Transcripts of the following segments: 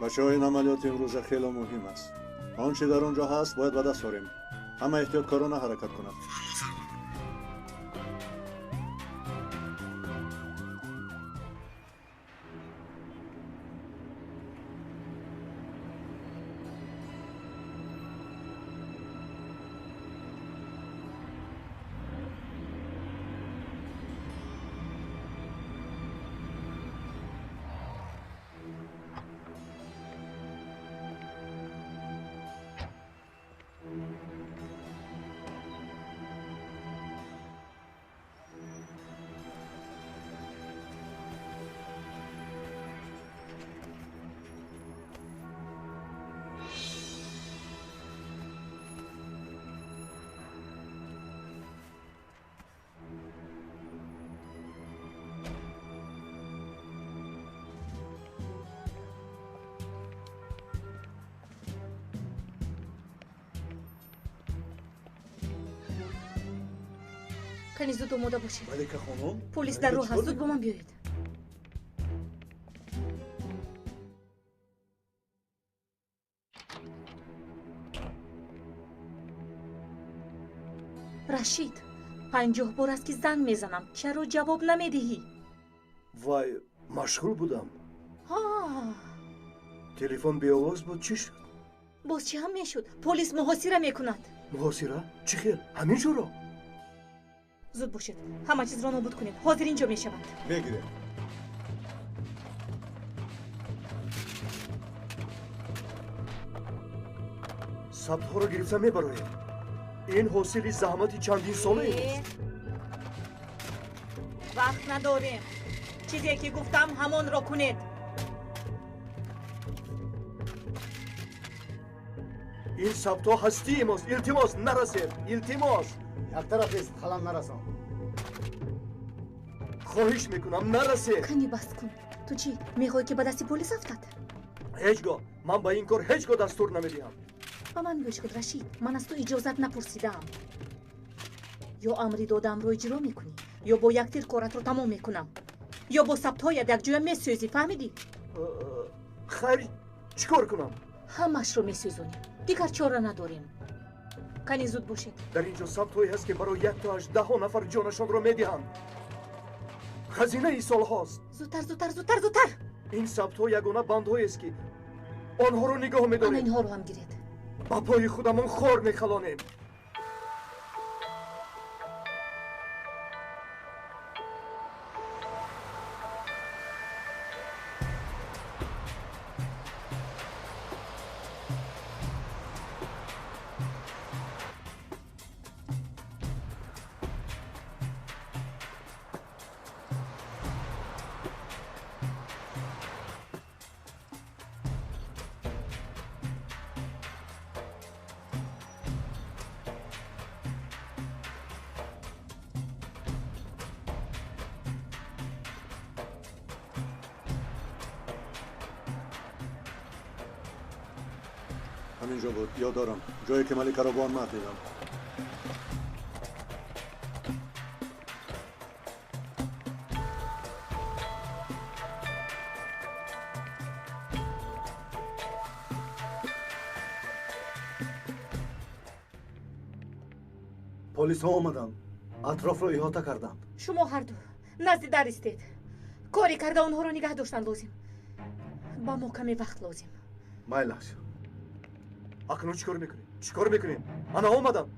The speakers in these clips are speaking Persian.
بچه‌ها این عملیات امروز خیلی مهم است. آنچه در آنجا هست باید به دست آوریم. همه احتیاطکارانه حرکت کنند. کنی زود آماده باشید. ملکه خانم، پلیس در راه هست، زود با من بیایید. رشید 50 بار است که زنگ میزنم، چرا جواب نمیدهی؟ وای مشغول بودم. تلفن بی آواز بود. چی شد؟ باز چی هم میشد؟ پلیس محاصره میکند. محاصره؟ چی خیر؟ همین جورا؟ زود باشید، همه چیز را نابود کنید. حاضر اینجا میشوند. بگیره. ثبت ها رو گرفتم میبرایم. این حاصل زحمت چندین ساله است. وقت نداریم. چیزی که گفتم همان را کنید. این ثبت ها هستی ماست. التماس نرسید. التماس. یک طرف است، خلم نرسان. خواهش میکنم نرسید. کنی بس کن. تو چی میخوای که به دستی پلیس افتد؟ هیچگاه من با این کار هیچگاه دستور نمیدیم. با من گوش کن رشید، من از تو اجازت نپرسیدم. یا امری دادم رو اجرا میکنی یا با یک تیر کارت رو تمام میکنم، یا با ثبت های یک جوی میسوزی. فهمیدی؟ خیر چیکار کنم؟ همش رو میسوزونیم، دیگر چاره نداریم. کنی زود باشید. در اینجا ثبت هایی هست که برای 1 تا 10 نفر جانشان رو میدهم. خزینه ای سال هاست. زودتر زودتر زودتر زودتر. این ثبت ها یگانه بندهایی است که آنها رو نگاه میداریم. اینها رو هم گیرید. با پای خودمان خار میخلانیم. همینجا بود. یاد دارم جایی که ملکه را با آن مرد دیدم. پلیس ها آمدند، اطراف را احاطه کردند. شما هر دو نزد در استید. کاری کرده آنها رو نگه داشتن لازم. با ما کمی وقت لازم. مایلش. اکنون چیکار میکنیم؟ چیکار میکنیم؟ انا آمدم.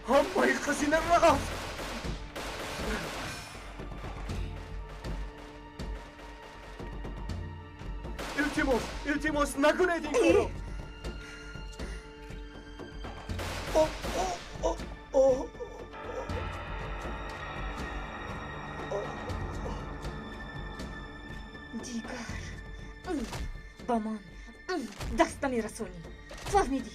همه خزینه رفت. التماس نکنید این کارو. دیگر با من دست نمیرسونی فهمیدی؟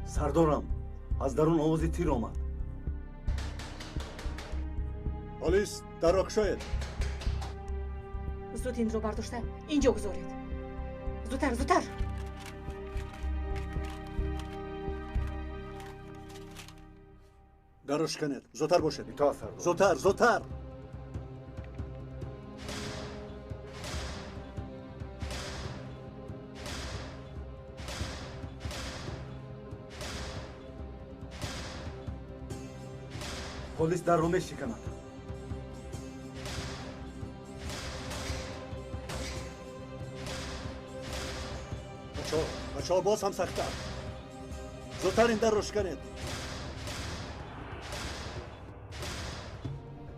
سردارم از درون آوازی تیر آمد. پلیس در را گشایید. زود این رو برداشته اینجا گذارید. زودتر زودتر. درش کنید. زودتر باشید. اطاعت سردار. زودتر زودتر. پلیس در رو میشکند. بچه‌ها باز هم سخت‌تر. زودتر این در روش کنید.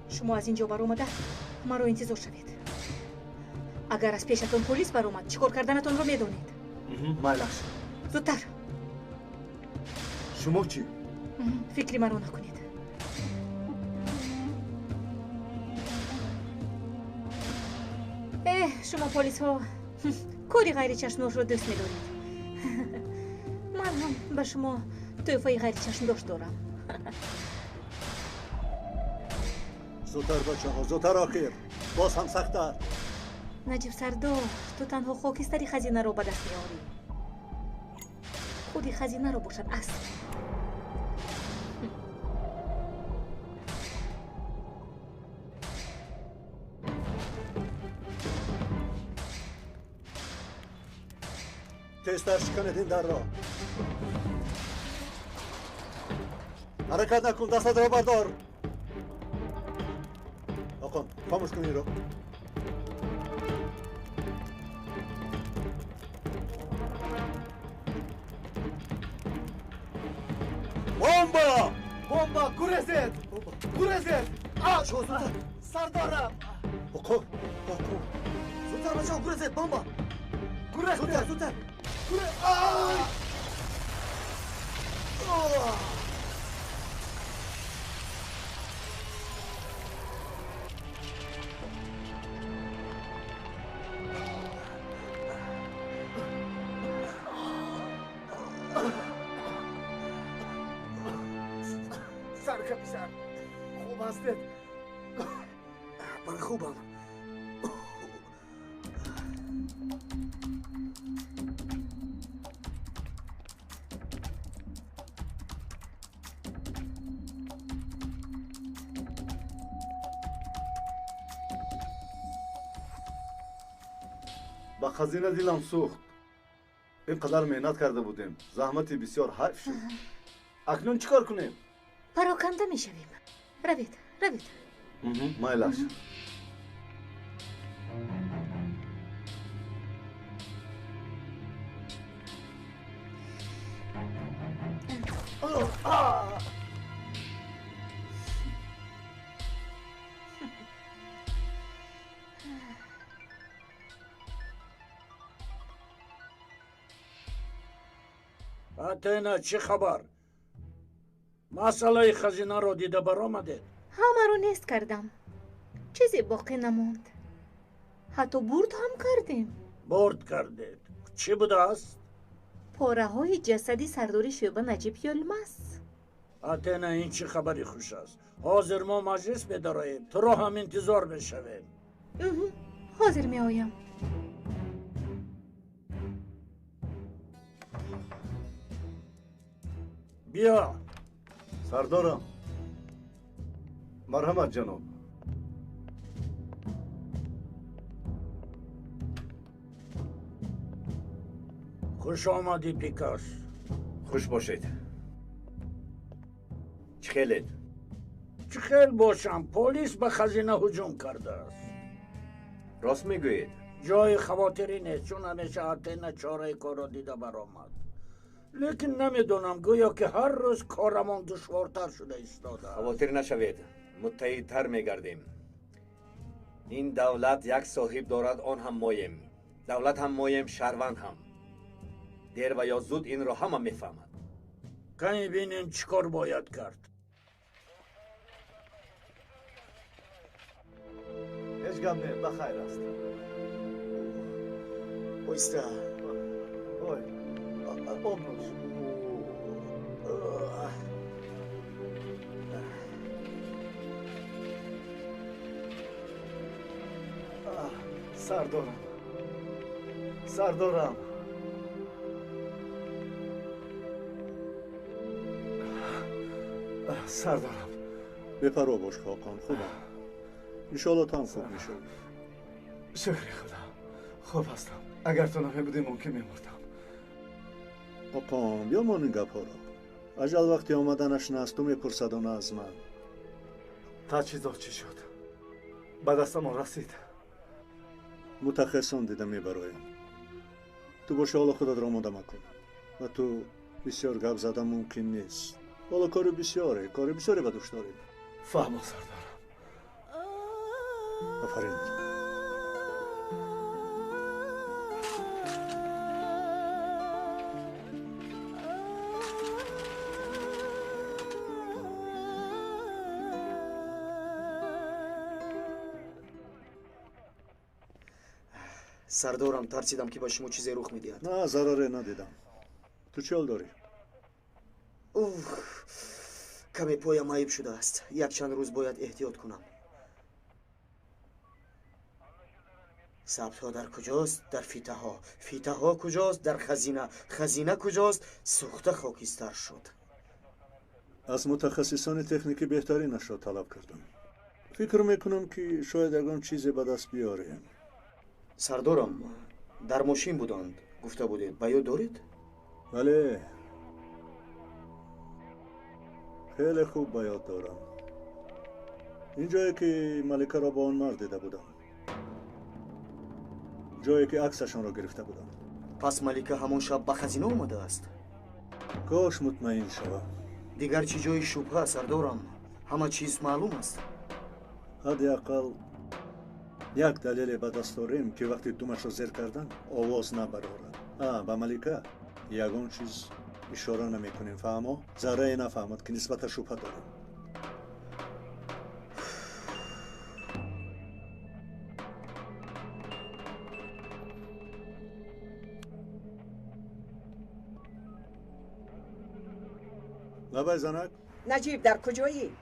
شما از اینجا بر اومده ما رو انتظار شوید. اگر از پیشتون پلیس بر اومد چیکار کردنتون رو میدونید. مایلش. زودتر. شما چی؟ فکری مرا نکنید. شما پلیس ها کاری غیر چشمدار رو دوست می‌دارید. من هم به شما تحفه غیر چشمدار دارم. زودتر بچه‌ها زودتر آخر. باز هم سخت‌تر. نجیب سردار تو تنها خاکستری خزینه رو به دست میاری. خودی خزینه رو باشد اصل. تستش کنید این در را. حرکت نکن. دستت را بردار. آقا خاموش کن این رو. بمبا! بمبا گریزید! گریزید! شو زودتر. سردارم! آقا زودتر بچه‌ها گریزید! بمبا! گریزید! زودتر زودتر. سرکپیسر خوب هستید؟ من خوبم. با خزینه دیلم سوخت. اینقدر مهنت کرده بودیم. زحمتی بسیار حیف شد. اکنون چیکار کنیم؟ پراکنده میشویم. روید روید. مایلش. اتینا چی خبر؟ مسئله خزینه رو دیده برآمده؟ همه رو نیست کردم. چیزی باقی نموند. حتی برد هم کردیم. برد کردید. چی بوده است؟ پاره های جسدی سرداری شعبه نجیب یلمس. اتینا این چی خبری خوش است؟ حاضر ما مجلس بداریم. تو رو هم انتظار بشویم. حاضر می آیم. بیا. سردارم. مرحمت جناب. خوش آمدی پیکاس. خوش باشید. چه خیلید؟ چه خیل باشم، پلیس به خزینه هجوم کرده است. راست میگویید؟ جای خواطری نیست، چون همیشه آتنا چاره کار را دیده برآمد. لیکن نمیدونم، گویا که هر روز کارمان دشوارتر شده ایستاده است. خواطر نشوید، متحدتر میگردیم. این دولت یک صاحب دارد، آن هم مایم. دولت هم مایم، شهروند هم. دیر و یا زود این را همه میفهمد. کمی بینیم چی کار باید کرد. هیچ گم نه، بخیر است. بایسته. اوی، امروز. سردارم. سردارم. سردارم. بپروا باش خاقان، خوبم. انشالله تو هم خوب میشو. شکر خدا. خوب هستم. اگر تو نمی بودی ممکن میمردم. خاقان بیا مان این گپ ها را. اجل وقتی آمدنش نست تو میپرسد و نه از من. تجهیزات چی شد؟ به دستمان رسید. متخصصان دیده میبرایم. تو باشه حالا خودت را آماده مکن. و تو بسیار گپ زدن ممکن نیست. حالا کار بسیاری به دوش داریم. فهم سردارم. آفرین. سردارم ترسیدم که با شما چیزی رخ میدهد. نه ضرره ندیدم. تو چه حال داری؟ کمی پایم عیب شده است. یک چند روز باید احتیاط کنم. ثبت ها در کجاست؟ در فیته ها. فیته ها کجاست؟ در خزینه. خزینه کجاست؟ سوخته خاکستر شد. از متخصصان تکنیکی بهترینش را طلب کردم. فکر میکنم که شاید یگان چیزی به دست بیاریم. سردارم در ماشین بودند. گفته بودید به یاد دارید؟ بله، خیلی خوب به یاد دارم. اینجایی که ملکه را با آن مرد دیده بودم، جایی که عکسشان را گرفته بودم. پس ملکه همان شب به خزینه آمده است. کاش مطمئن شوم. دیگر چی جای شبهه سردارم؟ همه چیز معلوم است. حداقل یک دلیل به دست داریم که وقتی دومش را زیر کردن آواز نبرارد. به ملکه یگان چیز اشاره نمی کنیم. فهمو؟ ذره نفهمد که نسبت شبهه داریم. لبای زنک؟ نجیب در کجایی؟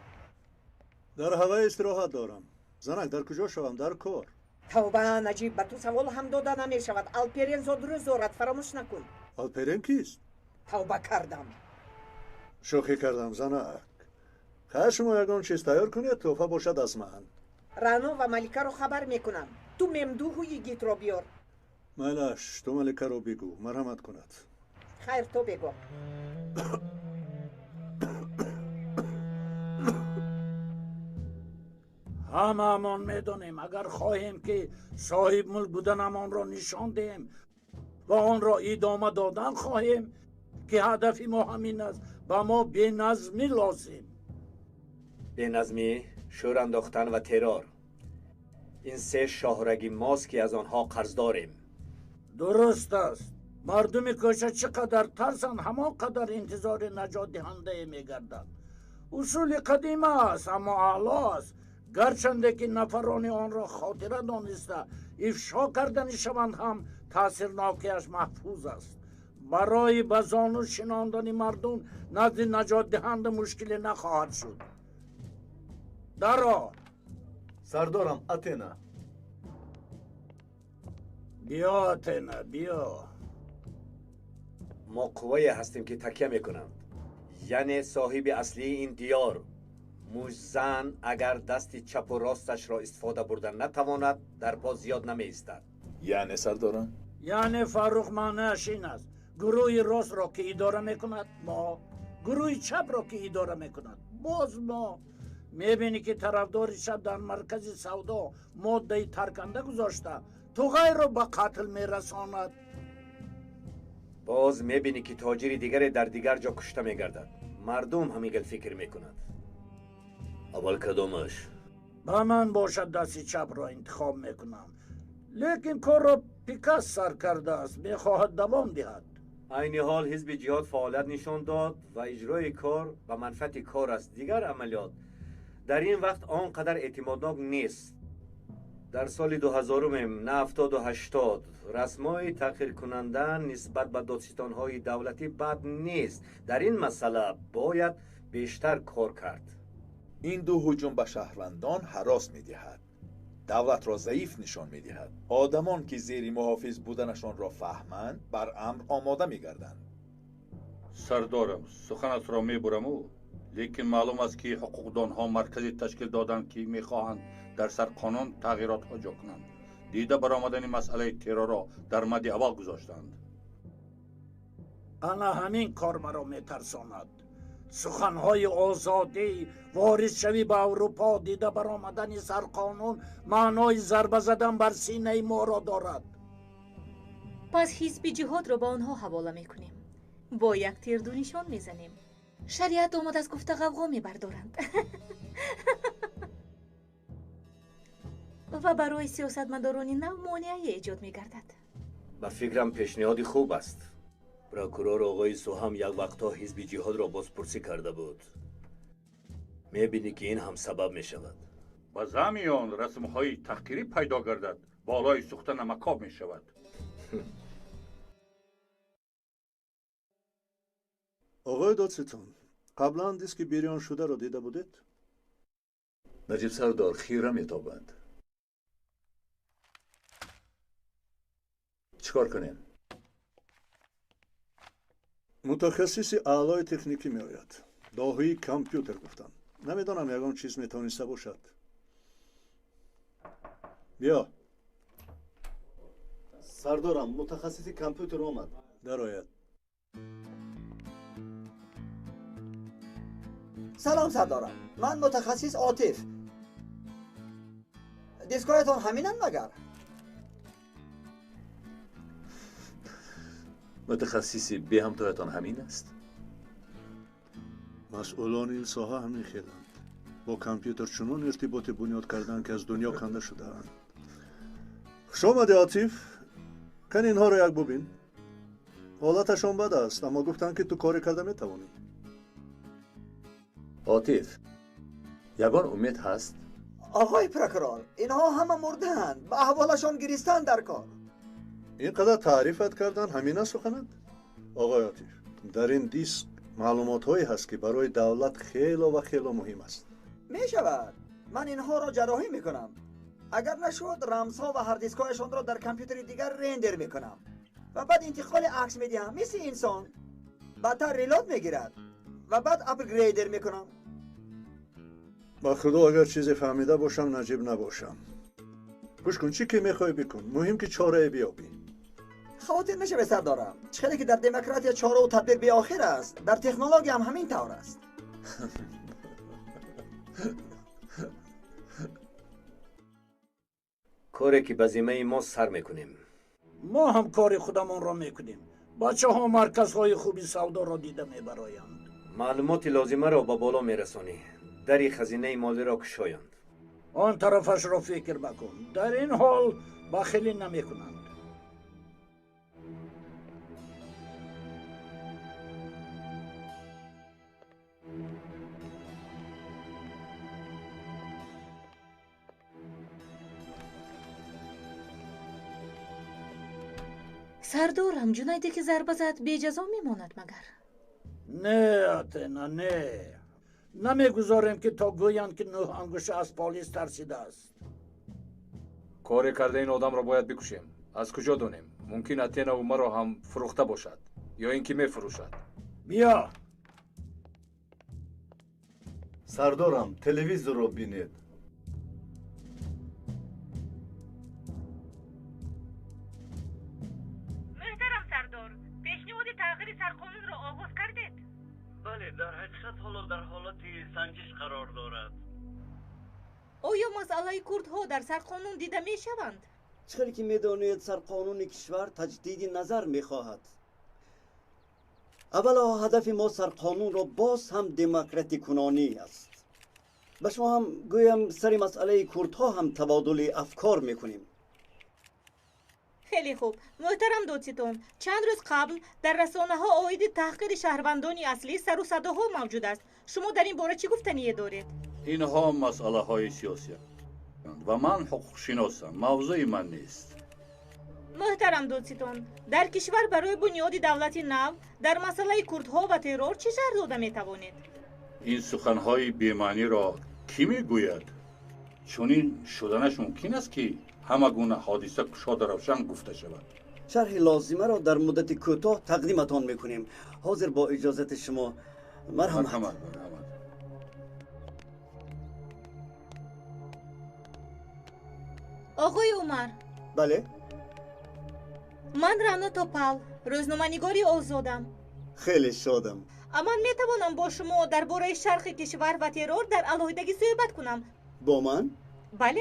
در هوای استراحت دارم. زنک در کجا شوم؟ در کار. توبه نجیب، به تو سوال هم داده نمی شود. الپرین زود دارد، فراموش نکن. الپرین کیست؟ توبه کردم. شوخی کردم زنک. خواهر شما یگان چیز تیار کنید تحفه باشد از من. رانا و ملکه رو خبر میکنم. تو ممدوحوی گیت رو بیار. ملش تو ملکه رو بگو مرحمت کند. خیر تو بگو. همه امان میدانیم اگر خواهیم که صاحب ملک بودن امان را نشان دهیم و آن را ادامه دادن خواهیم که هدف ما همین است. با ما بینظمی لازم. بینظمی، شور انداختن و ترور. این سه شاهرگی ماست که از آنها قرض داریم. درست است. مردم کشا چقدر ترسن همانقدر انتظار نجات دهنده میگردند. اصول قدیم است اما اعلی است. گرچنده که نفران آن را خاطره دانسته افشا کردن شوند هم تاثیرناکیش محفوظ است. برای به زانو شناندن مردم نزد نجات دهنده مشکلی نخواهد شد. درا سردارم اتنا. بیا اتنا بیا. ما قوایی هستیم که تکیه میکنند. یعنی صاحب اصلی این دیار موزن اگر دست چپ و راستش را استفاده بردن نتواند در پا زیاد نمی ایستد. یعنی سردارم؟ یعنی فاروق معنیش این است گروه راست را که اداره میکند ما، گروه چپ را که اداره میکند باز ما. میبینی که طرفدار شب در مرکز سودا ماده ترکنده گذاشته، تو غیر را به قتل میرساند. باز میبینی که تاجر دیگر در دیگر جا کشته میگردد. مردم همیگل فکر میکنند. اول کدامش؟ به من باشد دست چپ را انتخاب میکنم، لیکن کار را پیکاس سر کرده است، میخواهد دوام دهد. عین حال حزب جهاد فعالیت نشان داد و اجرای کار به منفعت کار است. دیگر عملیات در این وقت آنقدر اعتمادناک نیست. در سال 2000 نه 70 و 80 رسمای تغییر کننده نسبت به دادستانهای دولتی بد نیست. در این مسئله باید بیشتر کار کرد. این دو هجوم به شهروندان هراس می‌دهد، دولت را ضعیف نشان می‌دهد. آدمان که زیر محافظ بودنشان را فهمند بر امر آماده می‌گردند. سردارم سخنت را میبرم او، لیکن معلوم است که حقوقدانها مرکزی تشکیل دادند که میخواهند در سر قانون تغییرات جا کنند. دیده برآمدن مسئله ترور را در مد اول گذاشتند. انا همین کار مرا میترساند. سخنهای آزادی وارد شوی به اروپا، دیده برآمدن سر قانون معنای ضربه زدن بر سینه ما را دارد. پس حزب جهاد را با آنها حواله میکنیم، با یک تیر دو نشان میزنیم. شریعت آمد از گفته غوغا میبردارند. و برای سیاستمداران نو مانعی ایجاد میگردد. به فکرم پیشنهادی خوب است. پروکورور آقای سوهم یک وقتا حزب جهاد را بازپرسی کرده بود. میبینی که این هم سبب میشود. و زمیان رسمهای تحقیری پیدا گردد، بالای سوختن مکاب میشود. آقای دادستان، قبلا دیسک بیریان شده را دیده بودید؟ نجیب سردار خیره میتابند. چیکار کنیم؟ متخصص اعلای تکنیکی می آید. داهی کامپیوتر گفتم. نمیدانم یگان چیز میتونسته باشد. بیا. سردارم متخصص کامپیوتر آمد. در آید. سلام سردارم، من متخصص عاطف. دیسکایتان همینن مگر؟ متخصص به همتایتان همین است؟ مسئولان این ساحه همین خیلند. با کامپیوتر چنان ارتباط بنیاد کردن که از دنیا کنده شده اند. خوش آمده عاطف. کن اینها را یک ببین. حالتشان بد است، اما گفتن که تو کاری کرده میتوانی. عاطف، یگان امید هست؟ آقای پروکورور، اینها همه مردند، به احوالشان گریستن در کار. اینقدر تعریفت کردن همین است سخنت؟ آقای عاطف، در این دیسک معلومات هایی هست که برای دولت خیلی و خیلی مهم است. می شود، من اینها را جراحی می کنم. اگر نشد رمزها و هارد دیسکایشان را در کامپیوتر دیگر رندر می کنم و بعد انتقال عکس می دهم مثل انسان. بعدتر ریلود می گیرد و بعد اپگریدر می کنم. با خدا اگر چیزی فهمیده باشم نجیب نباشم. گوش کن، چی که میخوای بکن، مهم که چاره بیابی. خاطر نشه سردارم، چقدر که در دموکراتیا چاره و تدبیر به آخر است، در تکنولوژی هم همین طور است. کاری که به ذمه ما سر میکنیم. ما هم کار خودمان را میکنیم. بچه ها مرکزهای خوبی سودا را دیده میبرایند. معلومات لازمه را به بالا میرسانی. در خزینه مالی را کشایند. آن طرفش را فکر بکن. در این حال بخیلی نمیکنند. سردارم، جنیدی که ضربه زد بی جزا میماند مگر؟ نه اتنا نه، نمیگذاریم که تا گویند که نه انگوشه از پالیس ترسیده است. کاری کرده این آدم را باید بکشیم. از کجا دونیم؟ ممکن اتنا و مرا هم فروخته باشد یا اینکه میفروشد. بیا. سردارم تلویزیون رو بینید. محترم سردار، پیشنهاد در حقیقت حالا در حالت سنجش قرار دارد. آیا مسئله کردها در سرقانون دیده می شوند؟ چطوری که میدانید سرقانون کشور تجدید نظر میخواهد. اولا هدف ما سرقانون را باز هم دموکراتی کنانی است. به شما هم گویم سر مسئله کردها هم تبادل افکار میکنیم. خیلی خوب. محترم دادستان، چند روز قبل در رسانه ها آید تحقیر شهروندان اصلی سر و صداها موجود است. شما در این باره چی گفتنی دارید؟ اینها مسئله های سیاسی و من حقوق شناسم، موضوع من نیست. محترم دادستان، در کشور برای بنیاد دولتی نو در مسئله کردها و ترور چه شرح داده می توانید؟ این سخنهای بی‌معنی را کی میگوید؟ چنین شدنش ممکن است که همه گونه حادثه گشاد روشن گفته شود. شرح لازمه را در مدت کوتاه تقدیمتان میکنیم. حاضر با اجازت شما. مرحمت. آقای عمر. بله. من رانا توپال، روزنامه‌نگاری آزادم. خیلی شادم. اما میتوانم با شما درباره شرق کشور و ترور در علیحدگی صحبت کنم. با من؟ بله.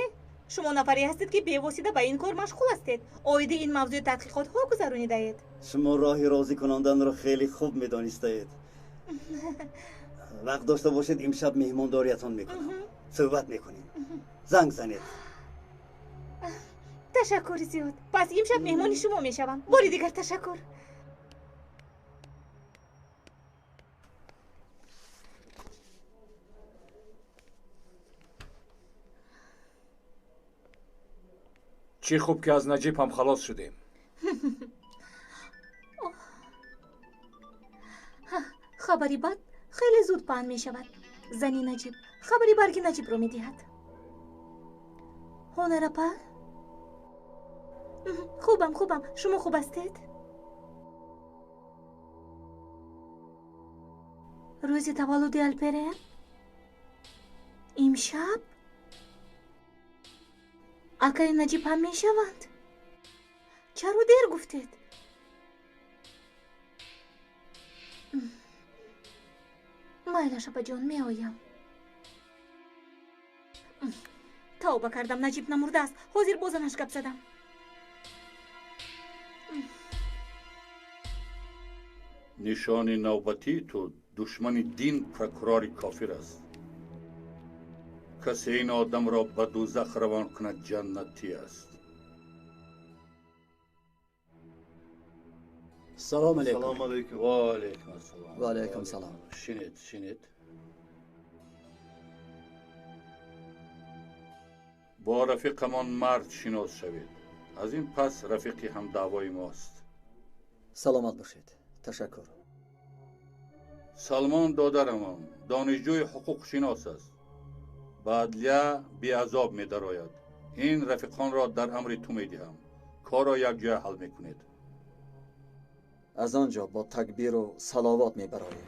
شما نفری هستید که بی‌واسطه به این کار مشغول هستید. آید این موضوع تحقیقات ها گذرانیده اید. شما راه راضی کنندن را خیلی خوب میدانستید. وقت داشته باشید امشب مهمانداریتان میکنم. صحبت میکنیم. زنگ زنید. تشکر زیاد. پس امشب مهمان شما میشوم. باری دیگر تشکر. چی خوب که از نجیب هم خلاص شدیم. خبری بد خیلی زود پهن می شود. زنی نجیب خبری برگ نجیب رو می دهد. هنر پر؟ خوبم. شما خوب هستید؟ روز تولد الپرن؟ امشب؟ اکای نجیب هم می شوند؟ چرا دیر گفتید؟ مایلا شبا جان می آیم. توبه کردم نجیب نمرده است. حاضر بازنش گپ زدم. نشان نوبتی تو دشمن دین پروکورور کافر است. کسی این آدم را به دوزخ روان کند جنتی است. سلام علیکم. سلام علیکم. و علیکم السلام. و علیکم سلام. شنید. با رفیقمان مرد شناس شوید. از این پس رفیقی هم دعوای ماست. سلامت باشید. تشکر. سلمان دادرمان دانشجوی حقوق شناس است. بعدلیه بی عذاب می درآید. این رفیقان را در امر تو می دهم. کار را یک جای حل می کنید. از آنجا با تکبیر و صلوات می براییم.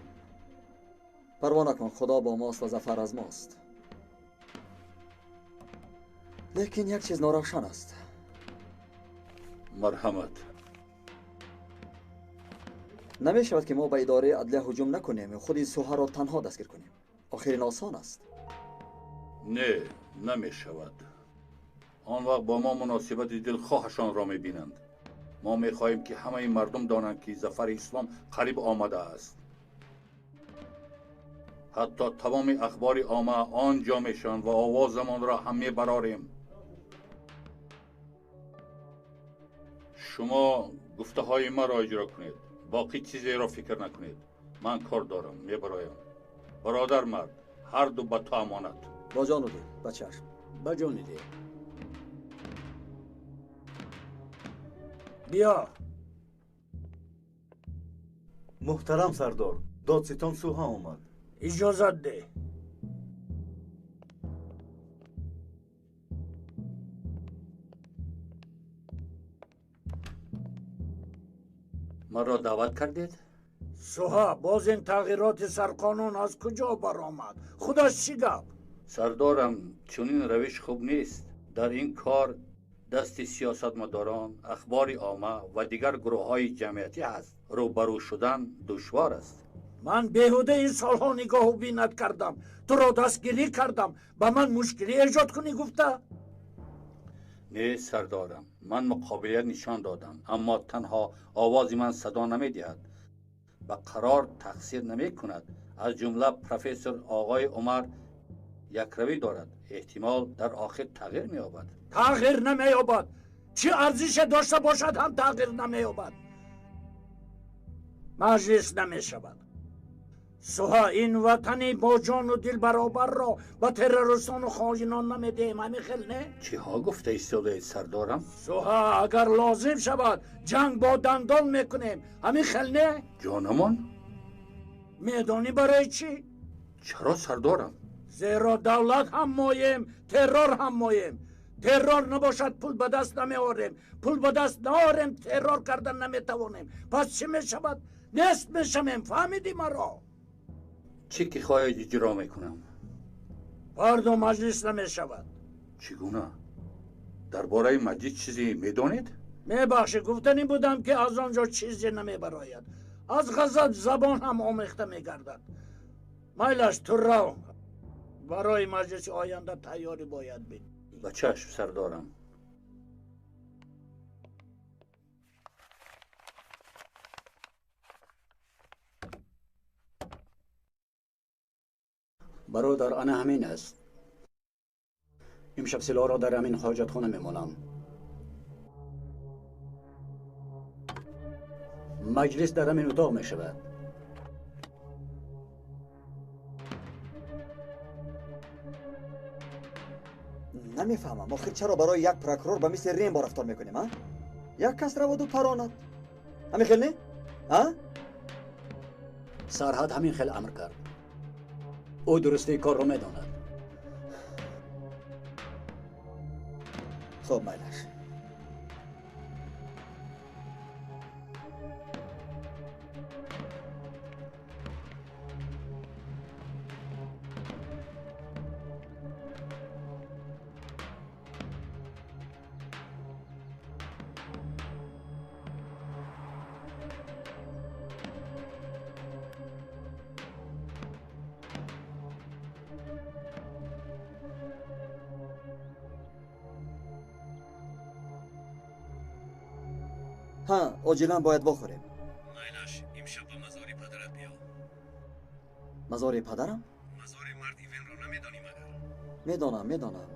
پروا نکن، خدا با ماست و ظفر از ماست. لیکن یک چیز ناروشن است. مرحمت. نمی شود که ما به اداره عدلیه هجوم نکنیم و خود این سوها را تنها دستگیر کنیم. آخر این آسان است. نه، نمی شود. آن وقت با ما مناسبت دلخواهشان را می بینند. ما می خواهیم که همه مردم دانند که ظفر اسلام قریب آمده است. حتی تمام اخبار عامه آنجا میشن و آوازمان را هم می براریم. شما گفته های ما را اجرا کنید. باقی چیزی را فکر نکنید. من کار دارم، می برایم. برادر مرد، هر دو به تو امانت. با جان و دل، با چشم. با جان و دل. بیا. محترم سردار، دادستان سوها آمد. اجازت ده. مرا دعوت کردید؟ سوها، باز این تغییرات سرقانون از کجا برآمد؟ خودش چی گفت؟ سردارم، چنین روش خوب نیست. در این کار دست سیاستمداران، اخبار عامه و دیگر گروه های جمعیتی هست. روبرو شدن دشوار است. من بیهوده این سالها نگاه و بینت کردم، تو را دستگیری کردم، به من مشکلی ایجاد کنی گفته؟ نه سردارم، من مقابلیت نشان دادم، اما تنها آوازی من صدا نمی دهد و قرار تقصیر نمی کند. از جمله پروفسور آقای عمر یک روی دارد، احتمال در آخر تغییر می یابد. تغییر نمی یابد. چی ارزش داشته باشد هم تغییر نمی یابد. مجلس نمی شود. سوها این وطنی با جان و دل برابر را با ترورستان و خائنان نمی دهیم، همین خیل نه؟ چی ها گفته ایستاده سردارم؟ سوها اگر لازم شود جنگ با دندان میکنیم، همین خیل نه؟ جانمان؟ میدانی برای چی؟ چرا سردارم؟ زیرا دولت هم مایم، ترور هم مایم. ترور نباشد پول به دست نمی آوریم، پول به دست ناریم ترور کردن نمی توانیم. پس چی می شود؟ نصف می شویم. فهمیدی مرا؟ چی که خواهد اجرا میکنم؟ فردا مجلس نمی شود. چگونه؟ درباره مجلس چیزی میدانید؟ میبخشی گفتنی بودم که از آنجا چیزی نمی براید. از غضب زبان هم آمیخته می گردد. میلش تو رو برای مجلس آینده تیاری باید بید. به چشم سردارم. برادر انا همین است. امشب سلاح را در همین حاجت خانه میمانم. مجلس در همین اتاق می شود. نمیفهمم آخر چرا برای یک پروکورور به مثل ریم با رفتار میکنیم ها؟ یک کس رو پراند همین خیل نه؟ ها؟ سرحد همین خیل امر کرد. او درستی کار رو میداند. خب میلش ها عاجلا باید بخوریم. میلش امشب به مزار پدرت بیا. مزار پدرم؟ مزار مرد ایون را نمیدانی مگر؟ میدانم.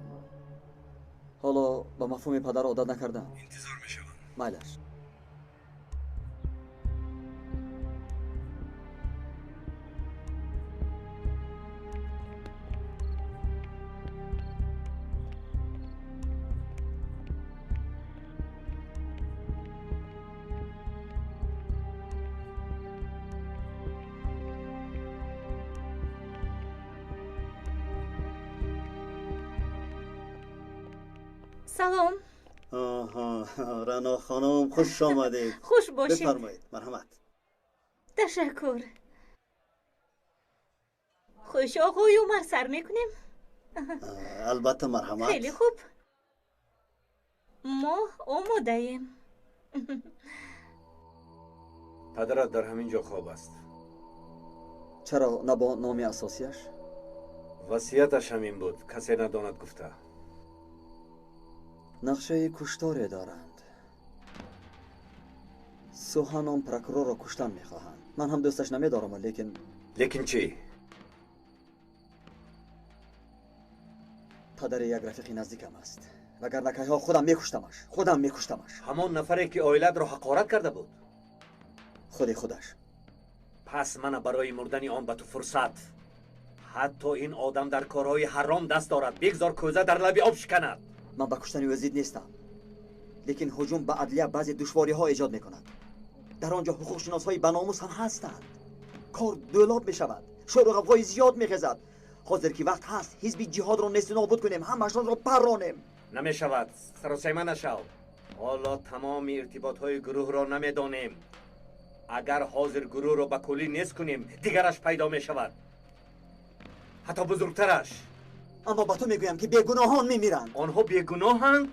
حالا به مفهوم پدر عادت نکردم. انتظار میشوم. میلش سلام. رنا خانم خوش آمدید. خوش باشید. بفرمایید. مرحمت. تشکر. خوش آقای عمر سر میکنیم؟ البته مرحمت. خیلی خوب. ما آماده ایم. پدرت در همین جا خواب است. چرا نه با نام اساسیش؟ وصیتش همین بود، کسی نداند گفته. نقشه کشتاری دارند. سوهانان پروکورور را کشتن میخواهند. من هم دوستش نمیدارم لیکن چی؟ پدر یک رفیقی نزدیکم است. وگرنه که خودم میکشتمش. همان نفری که آیلت را حقارت کرده بود. خودش. پس من برای مردن آن به تو فرصت. حتی این آدم در کارهای حرام دست دارد. بگذار کوزه در لب آب شکند. من به کشتن وزید نیستم. لیکن هجوم به عدلیه بعضی دشواری ها ایجاد میکند. در آنجا حقوق شناس های بناموس هم هستند. کار دولاب میشود. شور و غوغای زیاد میخیزد. حاضر که وقت هست حزب جهاد را نیست و نابود کنیم، همشان را پرانیم. نمیشود. سر و سیمه نشو. حالا تمام ارتباط های گروه را نمیدانیم. اگر حاضر گروه را به کلی نیست کنیم دیگرش پیدا میشود. حتی بزرگترش. اما با تو میگویم که بیگناهان میمیرند. آنها بیگناهند؟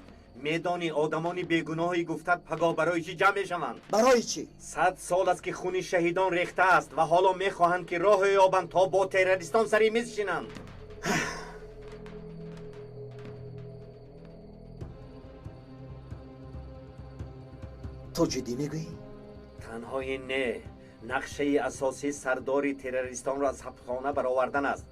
медони одамони бегуноҳи гуфтат пагоҳ барои чӣ ҷамъ мешаванд? برای چی 100 сол аст ки хуни шаҳидон рехтааст ва ҳоло мехоҳанд ки роҳе ёбанд то бо террористон сари миз шинанд. تو جدی میگویی танҳо ин не нақшаи асосии сардори террористонро аз ҳабсхона баровардан аст.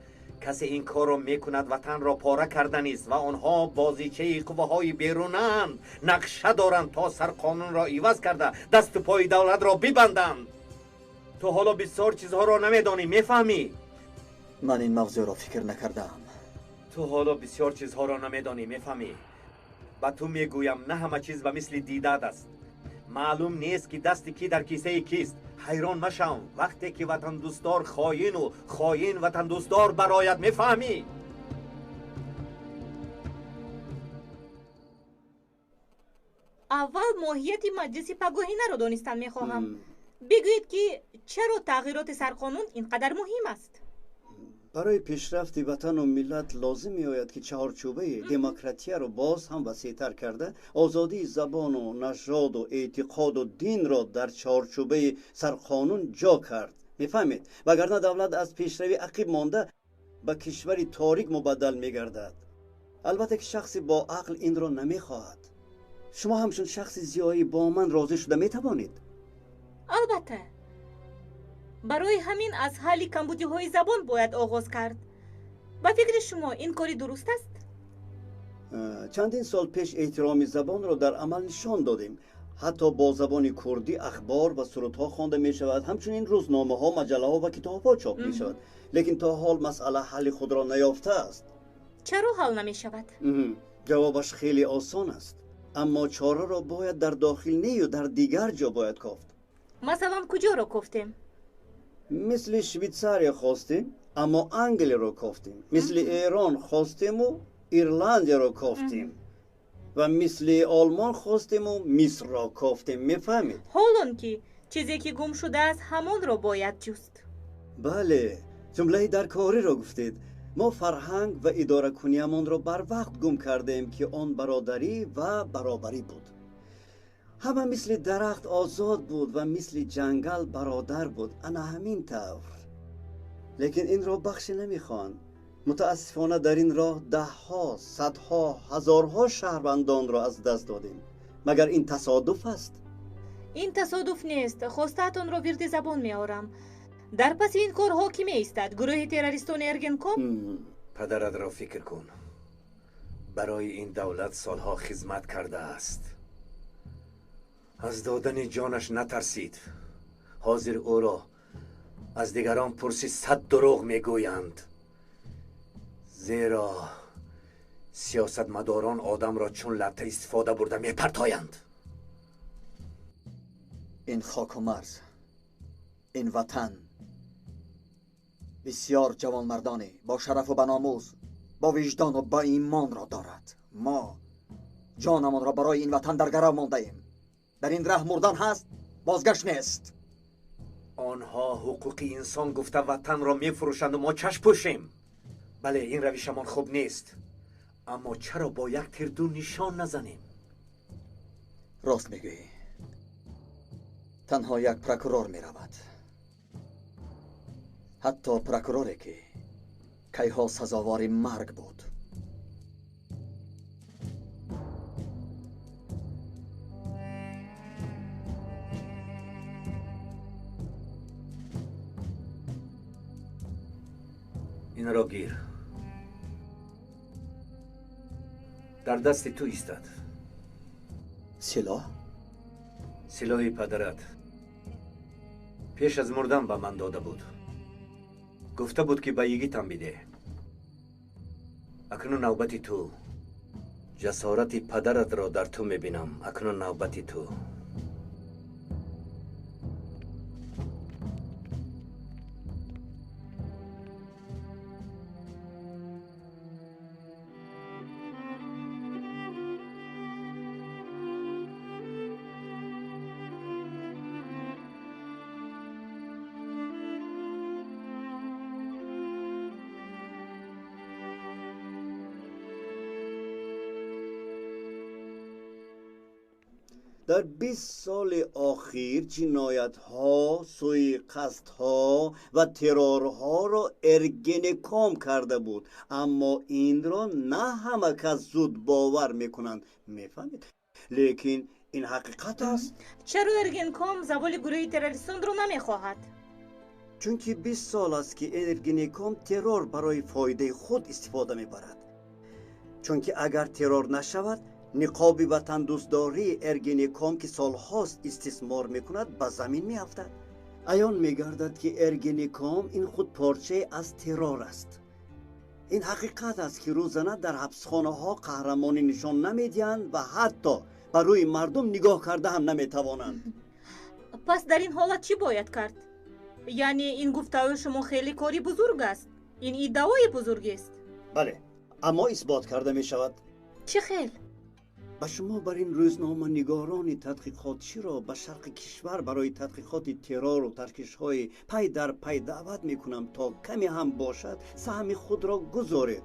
касе ин корро мекунад ватанро пора карданист ва онҳо бозичаи қувваҳои берунанд, нақша доранд то сарқонунро иваз карда дасту пои давлатро бибанданд. ту ҳоло бисёр чизҳоро намедонӣ, мефаҳмӣ? من این موضوع را فکر نکردم ту ҳоло бисёр чизҳоро намедонӣ, мефаҳмӣ? ба ту мегӯям, на ҳама чиз ба мисли дидат аст. маълум нест ки дасти кӣ дар кисаи кист. ҳайрон машав вақте ки ватандӯстдор хоину хоин ватандӯстдор барояд, мефаҳмӣ? аввал моҳияти маҷлиси пагоҳинаро донистан мехоҳам. бигӯед ки чаро тағйироти сарқонун ин қадар муҳим аст. برای پیشرفت وطن و ملت لازم می‌آید که چهارچوبه دموکراسی را باز هم وسیع‌تر کرده، آزادی زبان و نژاد و اعتقاد و دین را در چهارچوبه سرقانون جا کرد. می‌فهمید؟ وگرنه دولت از پیشروی عقب مانده به کشوری تاریک مبدل می‌گردد. البته که شخصی با عقل این را نمی‌خواهد. شما همچون شخص زیایی با من راضی شده می‌توانید؟ албатта барои ҳамин аз ҳалли камбудиҳои забон бояд оғоз кард. ба фикри шумо ин кори дуруст аст? چندین سال پیش احترام زبان را در عمل نشان دادیم. حتی با زبان کردی اخبار و سرودها خوانده می شود، همچنین روزنامه ها، مجله ها و کتاب ها چاپ می شود. لیکن تا حال مسئله حل خود را نیافته است. چرا حل نمی شود؟ جوابش خیلی آسان است، اما چاره را باید در داخل نه و در دیگر جا باید کافت. مثلا کجا را گفتیم؟ مثل شویتزاریا خواستیم اما انگلیه را کافتیم. مثل ایران خواستیم و ایرلندیا را کافتیم و مثل آلمان خواستیم و مصر را کافتیم. میفهمید؟ حالان که چیزی که گم شده است همان را باید جست. بله، جمله در کاری را گفتید. ما فرهنگ و اداره کنیمان را بر وقت گم کردیم که آن برادری و برابری بود. همه مثل درخت آزاد بود و مثل جنگل برادر بود. انا همین طور. لیکن این را بخشی نمیخوان. متاسفانه در این راه ده ها، صدها، هزارها شهروندان را از دست دادیم. مگر این تصادف است؟ این تصادف نیست. خواسته‌تان را ورد زبان میآورم. در پس این کارها کی میایستد؟ گروه تروریستان ارگنکوم؟ پدرت را فکر کن. برای این دولت سالها خدمت کرده است. از دادن جانش نترسید. حاضر او را از دیگران پرسی 100 دروغ میگویند. زیرا سیاستمداران آدم را چون لطه استفاده برده میپرتایند. این خاک و مرز، این وطن بسیار جوانمردانه با شرف و بناموز، با وجدان و با ایمان را دارد. ما جانمان را برای این وطن در گرو مانده ایم. در این ره مردن هست، بازگشت نیست. آنها حقوق انسان گفته وطن را میفروشند و ما چشم پوشیم. بله، این روشمان خوب نیست، اما چرا با یک تیردو نشان نزنیم؟ راست میگویی. تنها یک پروکورور میرود، حتی پروکوروری که کیها سزاوار مرگ بود. این را گیر. در دست تو ایستد. سلاح؟ سلاحی پدرت پیش از مردن به من داده بود. گفته بود که به یگیتم بده. اکنون نوبتی تو. جسارت پدرت را در تو میبینم. اکنون نوبتی تو. در 20 سال اخیر جنایت ها، سوءقصد ها و ترور ها را ارگنکام کرده بود، اما این را نه همه کس زود باور میکنند. میفهمید؟ لیکن این حقیقت است. چرا ارگنکام زوال گروه تروریستان رو نمیخواهد؟ چون که 20 سال است که ارگنکام ترور برای فایده خود استفاده میبرد. چون که اگر ترور نشود، نقاب وطن دوستداری ارگنکام که سالهاست استثمار میکند به زمین میافتد. عیان میگردد که ارگنکام این خود پارچه از ترور است. این حقیقت است که روزانه در حبسخانه ها قهرمانی نشان نمیدهند و حتی بر روی مردم نگاه کرده هم نمیتوانند. پس در این حالت چی باید کرد؟ یعنی این گفتگوی شما خیلی کاری بزرگ است. این ادعای بزرگ است. بله، اما اثبات کرده می شود. چه خیل؟ به شما بر این روزنامه نگاران تحقیقاتچی را به شرق کشور برای تحقیقات ترور و ترکش های پی در پی دعوت می کنم تا کمی هم باشد سهم خود را گذارید.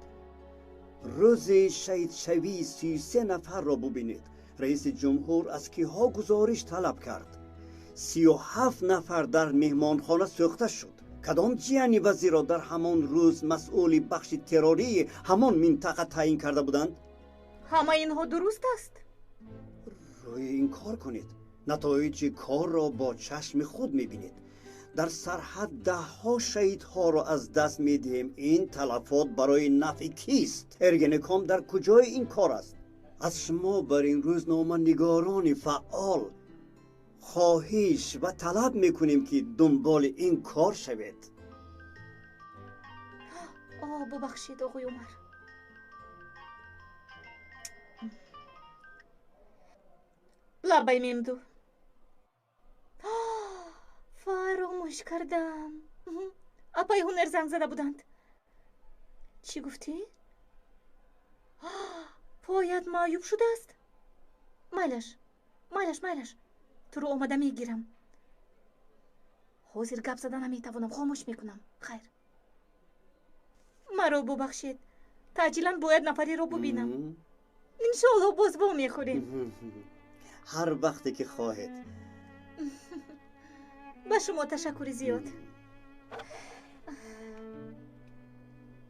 روز شهید شوی 33 نفر را ببینید. رئیس جمهور از کیها گزارش طلب کرد. 37 نفر در مهمانخانه سوخته شد. کدام جیانی وزیر را در همان روز مسئول بخش تروری همان منطقه تعیین کرده بودند؟ همه اینها درست است. روی این کار کنید. نتایج کار را با چشم خود میبینید. در سرحد 10 شهیدها را از دست میدهیم. این تلفات برای نفع کیست؟ ارگنکام در کجای این کار است؟ از شما بر این روزنامه نگاران فعال خواهش و طلب میکنیم که دنبال این کار شوید. ببخشید آقای عمر. لبای ممدو. فراموش کردم. اپای هنر زنگ زده بودند. چی گفتی؟ پایت معیوب شده است. مایلش تو رو آمده میگیرم. حاضر گپ زدن نمیتوانم، خاموش میکنم. خیر، مرا ببخشید. تعجیلا باید نفری رو ببینم. انشالله باز با میخوریم. هر وقتی که خواهید. به شما تشکر زیاد.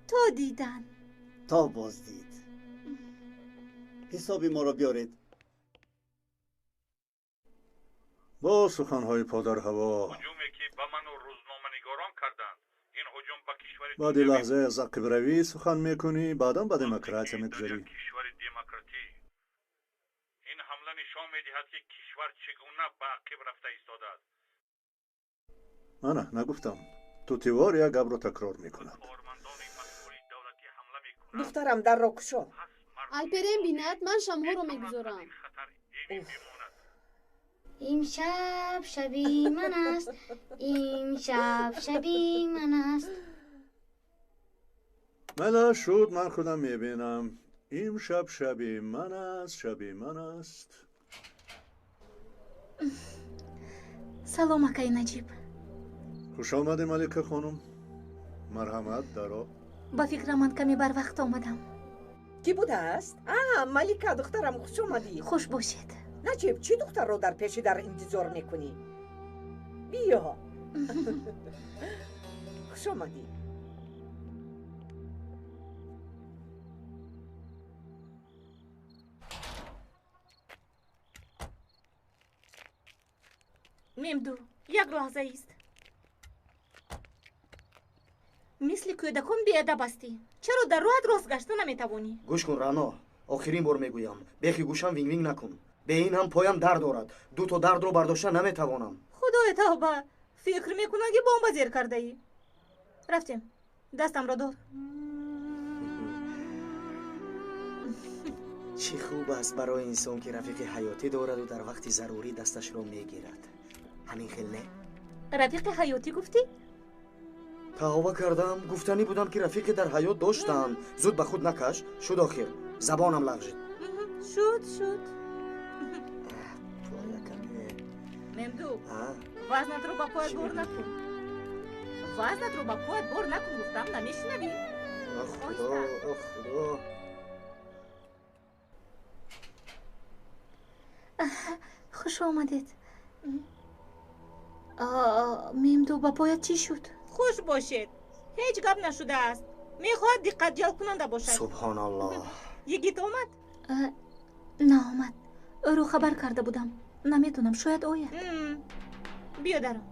تا دیدن. تا بازدید. حسابی ما را بیارید. با سخنهای پادر هوا هجومی که به من و روزنامه‌نگاران کردند، این هجوم به کشور بعد لحظه از عقب روی سخن میکنی، بعدم به دموکراسی میگذاری. کشور دموکراتی این حمله نشان میدهد که کشور چگونه به عقب رفته ایستاده است. نه نگفتم. تو تیوار یک گپ رو تکرار میکند. دخترم در را کشو. الپرین بیند، من شمها رو میگذارم. امشب شبی من است، امشب شبی من است. ملا شد، من خودم میبینم. این شبی من است، شبی من است. سلام اکای نجیب. خوش آمده ملکه خانم. مرحمت درا. با فکر من کمی بر وقت آمدم. کی بوده است؟ ملکه دخترم، خوش آمدی. خوش باشید. نجیب، چی دختر رو در پیش در انتظار میکنی؟ بیا. خوش آمدی. ممدو، یک لحظه است. مثل کودکان بیادب هستی. چرا در راهت راست گشته نمیتوانی؟ گوش کن رانا، آخرین بار میگویم، بیخی گوشم وینگ وینگ نکن. به این هم پایم درد دارد. 2 تا درد رو برداشته نمیتوانم. خدای توبه، فکر میکنم که بمب زیر کرده ای. رفتیم، دستم را دار. چی خوب است برای انسان که رفیق حیاتی دارد و در وقت ضروری دستش رو میگیرد. همین خیل نه؟ رفیق حیاتی گفتی؟ توبه کردم، گفتنی بودم که رفیق در حیات داشتم. زود به خود نکش. شد آخر زبانم لغزید. شد. ممدو، وزنت رو با پایت بر نکن. وزنت رو با پایت بر نکن، گفتم نمیشنوی؟ خدا. خوش آمدید. میمدو با پایت چی شد؟ خوش باشید. هیچ گپ نشده است. میخواد دقت جلب کننده باشد. سبحان الله. یگیت آمد؟ نه آمد. او رو خبر کرده بودم. نمیدونم شاید آید. بیا درم.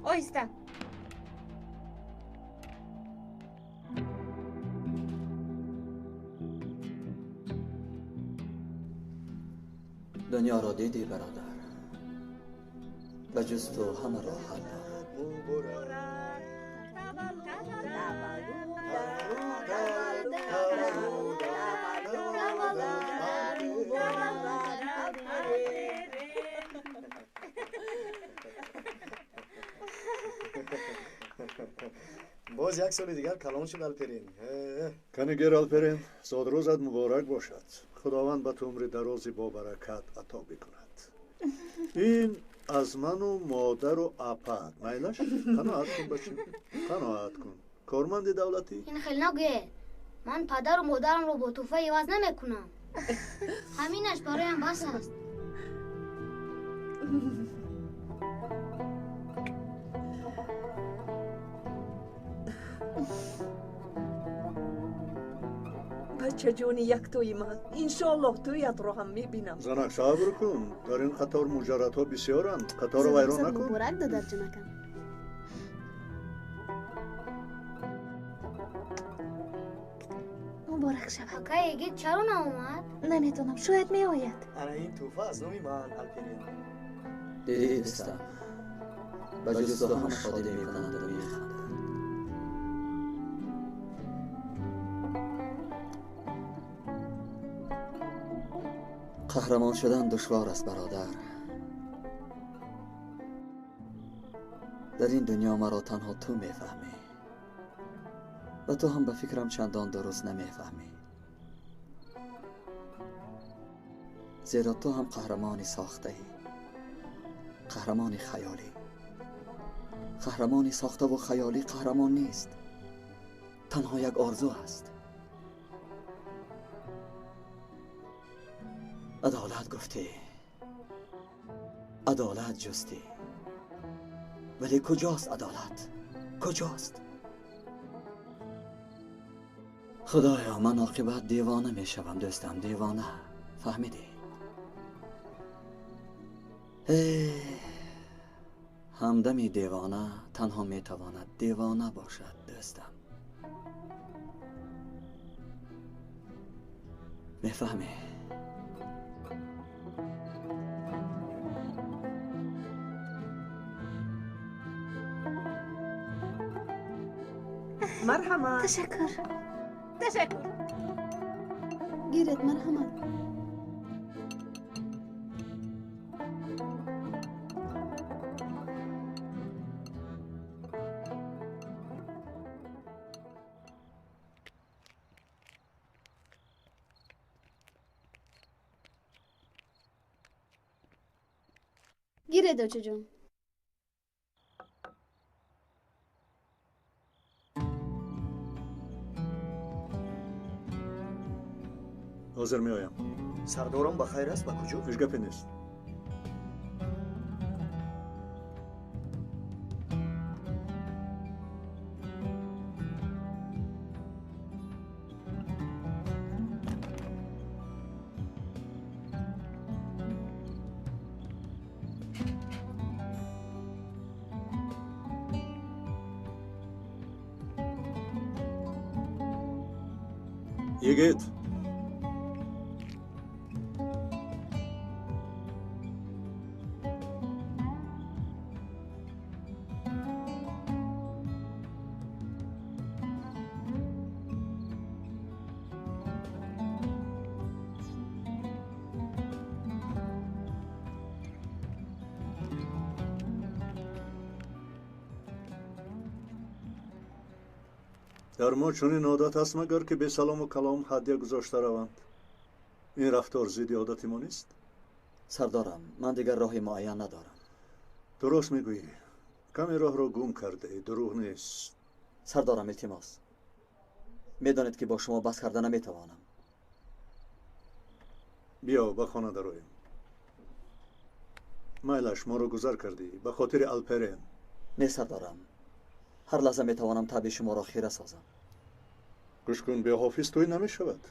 آیسته. دنیا را دیدی برادر، و جز تو همه را حل باز یک سال دیگر کلان شد الپرین. کنگر الپرین، زادروزت مبارک باشد. خداوند به تو عمر درازی با برکت عطا بکند. این از من و مادر و اپت میلش قناعت کن بچه، قناعت کن. کارمند دولتی؟ این خیلی نگه. من پدر و مادرم رو با توفه عوض نمیکنم. همینش برایم بس است. بچه جونی یک توی من. انشالله تویت رو هم میبینم. زنک صبر کن. در این قطار مجرد ها بسیارند. قطار رو ویران نکن. مبارک دادر جنکم. مبارک شود. اکا یگید چرا ناومد؟ نمیدونم شاید می آید. انا این توفه از نومی من الپرین. دیدی بستم، و جز تو همه شادی میکنند و میخندند. قهرمان شدن دشوار است برادر. در این دنیا مرا تنها تو میفهمی، و تو هم به فکرم چندان درست نمیفهمی، زیرا تو هم قهرمانی ساخته ای. قهرمانی خیالی. قهرمانی ساخته و خیالی قهرمان نیست، تنها یک آرزو است. عدالت گفتی، عدالت جستی، ولی کجاست عدالت؟ کجاست؟ خدایا من عاقبت دیوانه می شوم دوستم، دیوانه. فهمیدی؟ همدمی دیوانه تنها می تواند دیوانه باشد دوستم. می فهمی؟ مرحبا. تشکر. تشکر. گیرت مرحمت. گیره دوچه جون. حاضر می آیم. سردارم بخیر است؟ با کجا؟ هیچ گپی نیست. یگید در ما چنین عادت است مگر که به سلام و کلام هدیه گذاشته روند. این رفتار ضد عادت ما نیست؟ سردارم من دیگر راهی معین ندارم. درست میگویی. کمی راه را گم کرده ای. دروغ نیست. سردارم التماس، میدانید که با شما بحث کردن نمیتوانم. بیا به خانه درویم. مایلش ما رو گذر کردی به خاطر الپرین. نه سردارم، هر لحظه میتوانم طبع شما را خیره سازم. گوش کن، به حافظ توی نمی شود.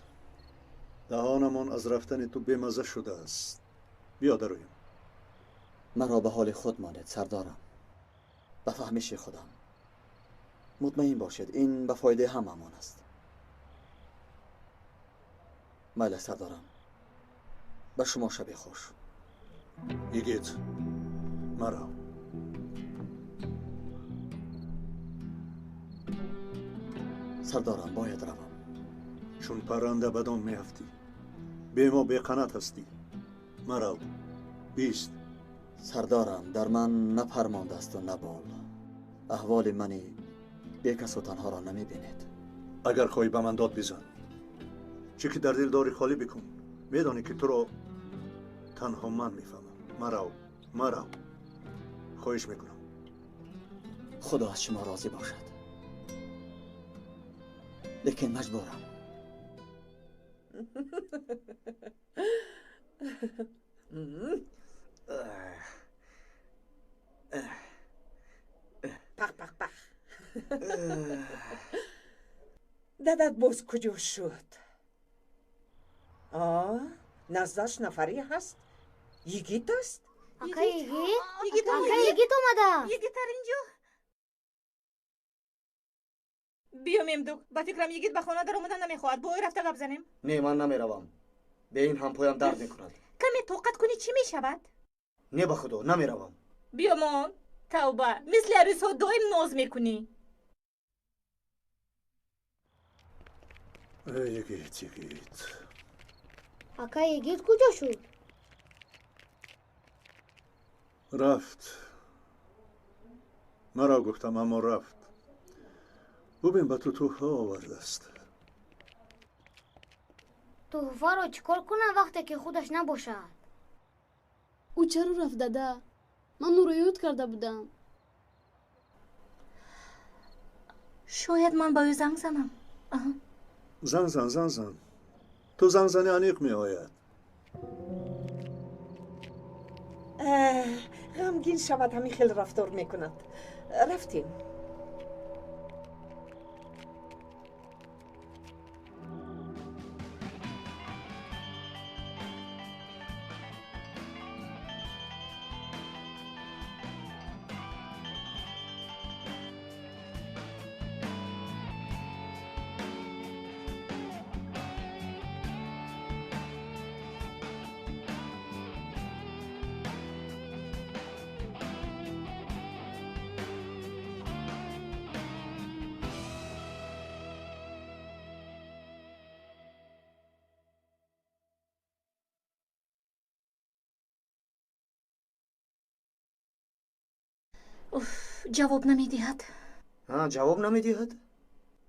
دهانمان از رفتن تو بمزه شده است. بیا درویم. مرا به حال خود مانید سردارم، به فهمش خودم. مطمئن باشید این به فایده هممان است. بله سردارم، به شما شب خوش. یگیت مرا. سردارم باید روم. چون پرنده بدان میافتی، به ما بیقنات هستی. مرا بیست. سردارم در من نه پرمانده است و نه بال. احوال منی بیکس و تنها را نمی بینید. اگر خواهی به من داد بزن، چی که در دل داری خالی بکن. میدانی که تو را تنها من میفهمم. مرا خواهش میکنم. خدا از شما راضی باشد، لیکن مجبورم. پخ پخ پخ. دادت باز کجا شد؟ نزدش نفری هست؟ یگیت است؟ آقا یگیت اومده. یگیت در اینجا. بیا میمدوک، با فکرم یگیت به خانه در اومدن نمیخواهد. باید رفته گپ زنیم. نه من نمیروم. به این هم پایم درد میکند. کمی طاقت کنی چی میشود؟ نه به خدا نمیروم. بیا مان. توبه، مثل عروس ها دایم ناز میکنی. یگیت. آقا یگیت کجا شد؟ رفت. مرا گفتم اما رفت. ببین به تو توفه آورده است. توفه رو چیکار کنم وقتی که خودش نباشد؟ او چرا رفت دادا؟ من او رو یاد کرده بودم. شاید من با او زنگ زنم. زن. تو زنگ زنی انیق می آید. غمگین شود همین خیلی رفتار میکند. رفتیم. جواب نمیدهد. جواب نمیدهد؟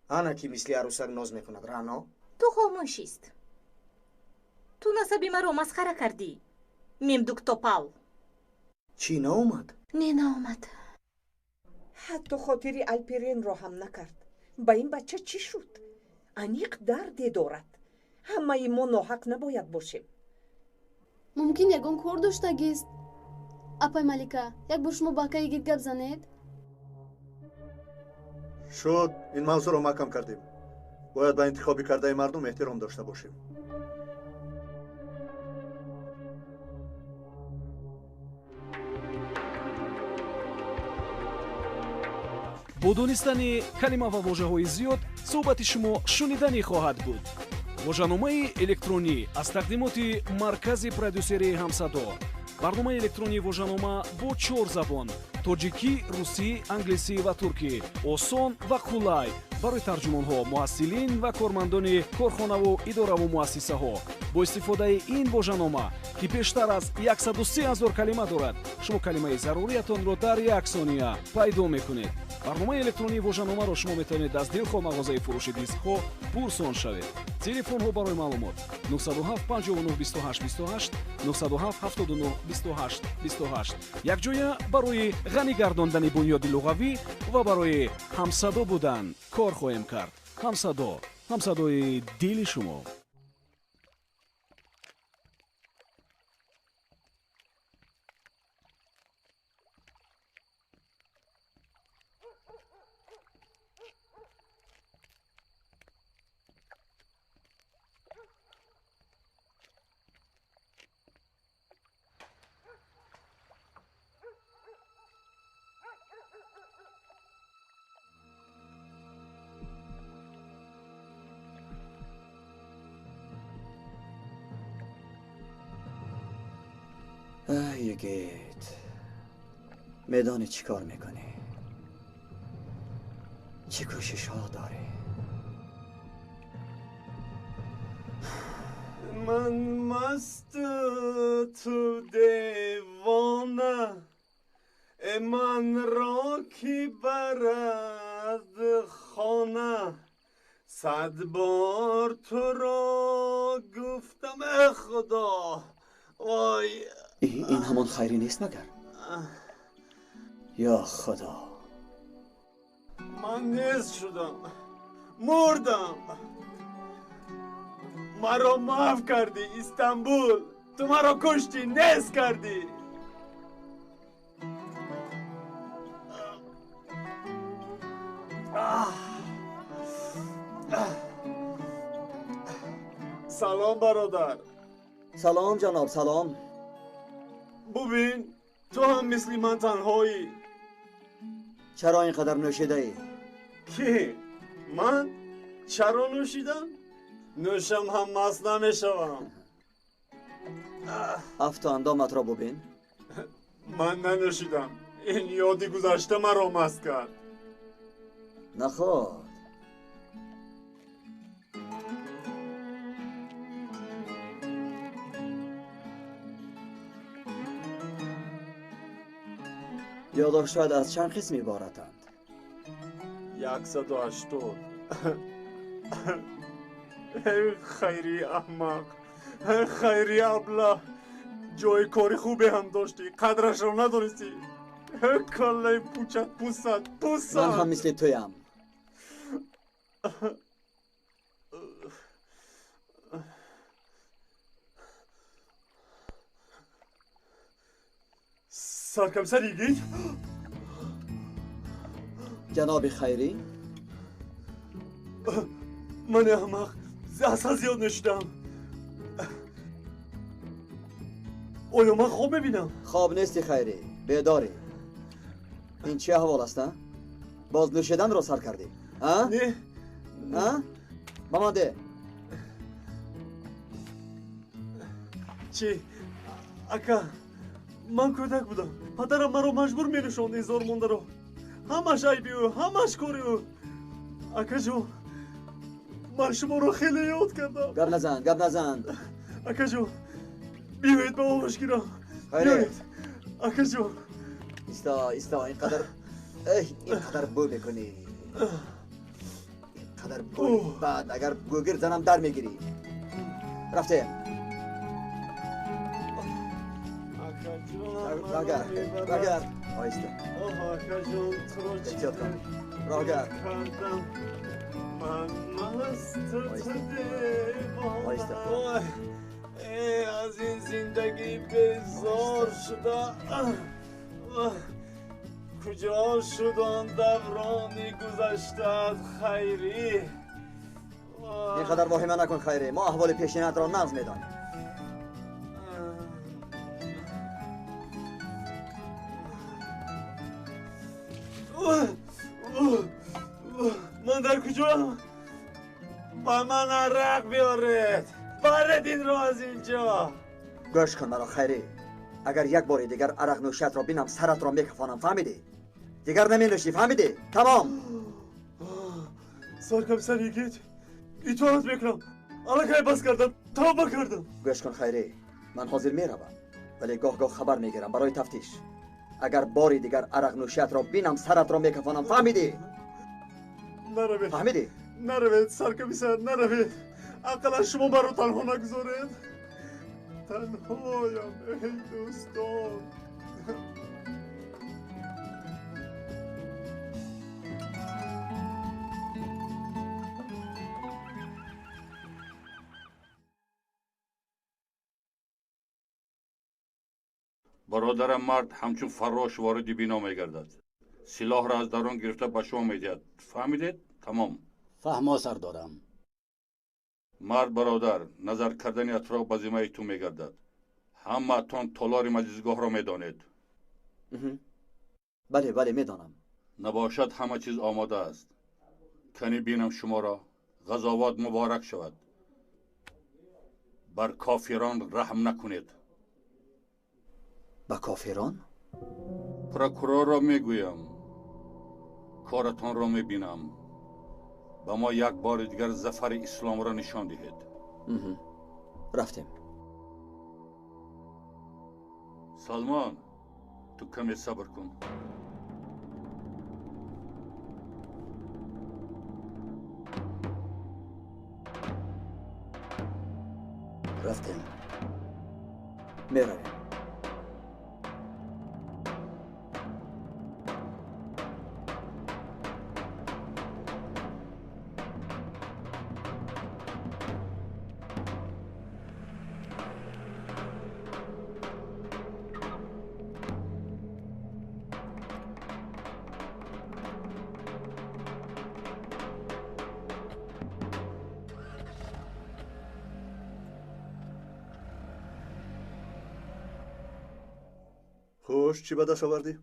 آنا کی مثل عروسک ناز میکند رانا؟ تو خاموشیست. تو نسبی مرا مسخره کردی. میمدوک توپال. چی ناومد؟ نه. حتی خاطری الپرین رو هم نکرد. با این بچه چی شد؟ انیق دردی دارد. همه ما ناحق نباید باشیم. ممکن یگان کار داشتگیست. اپای ملیکا، یک بار شما با که یگیت گپ زنید؟ شد، این موضوع رو محکم کردیم. باید به انتخابی کرده مردم احترام داشته باشیم. бо донистани калима ва воҷаҳои зиёд суҳбати шумо шуниданӣ хоҳад буд. воҷаномаи электронӣ аз тақдимоти маркази продюсерии ҳамсадо. барномаи электронии воҷанома бо 4 забон: тоҷикӣ, русӣ, англисӣ ва туркӣ. осон ва қулай барои тарҷумонҳо, муҳассилин ва кормандони корхонаву идораву муассисаҳо. бо истифодаи ин воҷанома ки бештар аз 130 000 калима дорад, шумо калимаи заруриятонро дар 1 сония пайдо мекунед. барномаи электронии воҷаномаро шумо метавонед аз дилхоҳ мағозаи фурӯши дискҳо пурсон шавед. телефонҳо барои маълумот 907 59 28 28 907 79 28 28. якҷоя барои ғанӣ гардондани бунёди луғавӣ ва барои ҳамсадо будан кор хоҳем кард. ҳамсадои дили шумо. یگیت میدانی چی کار میکنی؟ چه کوشش ها داری؟ من مست تو دیوانه من را کی برد خانه 100 بار تو را گفتم ای خدا وای این همان خیری نیست مگر؟ یا خدا من نیست شدم مردم مرا معاف کردی استانبول تو مرا کشتی نیست کردی سلام برادر سلام جناب سلام ببین تو هم مثل من تنهایی چرا اینقدر نوشیده ای؟ کی؟ من؟ چرا نوشیدم؟ نوشم هم مست نمیشوم 7 اندامت را ببین من ننوشیدم این یادی گذشته مرا مست کرد نخود یادداشت‌هایت از چند قسم عبارتند؟ 180 ای خیری احمق ای خیری ابله جای کاری خوبی هم داشتی قدرش رو ندونستی کله پوچت پوست من هم مثل تویم سرکمسر یگید جناب خیری من احمق اصلا زیاد نشدم آیا من خواب میبینم؟ خواب نیستی خیری بیداری این چه احوال است؟ باز نوشیدن رو سر کردی؟ نه ها؟ مامانده چی؟ اکا من کودک بودم پدرم مرا مجبور می‌نشاند هزار مونده رو همش عیبی او همش کاری او اکا جون من شما رو خیلی یاد کردم گپ نزن اکا جون بیایید به آغوش گیرم بیایید اکا جون ایستا اینقدر بو میکنی اینقدر بو بعد اگر گوگیر زنم در میگیری رفته راگر آیستا اکا جون تو احتیاط کن راگر کردم من مست تو دیوانه ای از این زندگی بیزار شده کجا شد آن دورانی گذشته خیری اینقدر واهمه نکن خیری ما احوال پیشینت را نقض میدانیم من در کجا؟ با من عرق بیارید برید این رو از اینجا گوش کن مرا خیری اگر یک بار دیگر عرق نوشیت را بینم سرت را میکفانم فهمیدی؟ دیگر نمی نوشی فهمیدی؟ تمام سرکمسر یگید اطاعت میکنم الکی بس کردم توبه کردم گوش کن خیری من حاضر میروم ولی گاه خبر میگیرم برای تفتیش اگر باری دیگر عرق نوشیت را بینم سرت را میکفانم فهمیدی؟ نروید فهمیدی؟ نروید سرکمسر نروید اقلا شما مرا تنها نگذارید تنهایم ای دوستان برادرم مرد همچون فراش وارد بینا میگردد سلاح را از درون گرفته به شما میدهد فهمیدید؟ تمام فهما سردارم مرد برادر نظر کردن اطراف به ذمه تو میگردد همه تان تالار مجلسگاه را میدانید بله میدانم نباشد همه چیز آماده است کنی بینم شما را غزوات مبارک شود بر کافران رحم نکنید ба кофирон? прокурорро мегӯям, коратонро мебинам. ба мо як бори дигар зафари исломро нишон диҳед. рафтем. салмон, ту каме сабр кун. рафтем. меравем. خوش چی به دست آوردی؟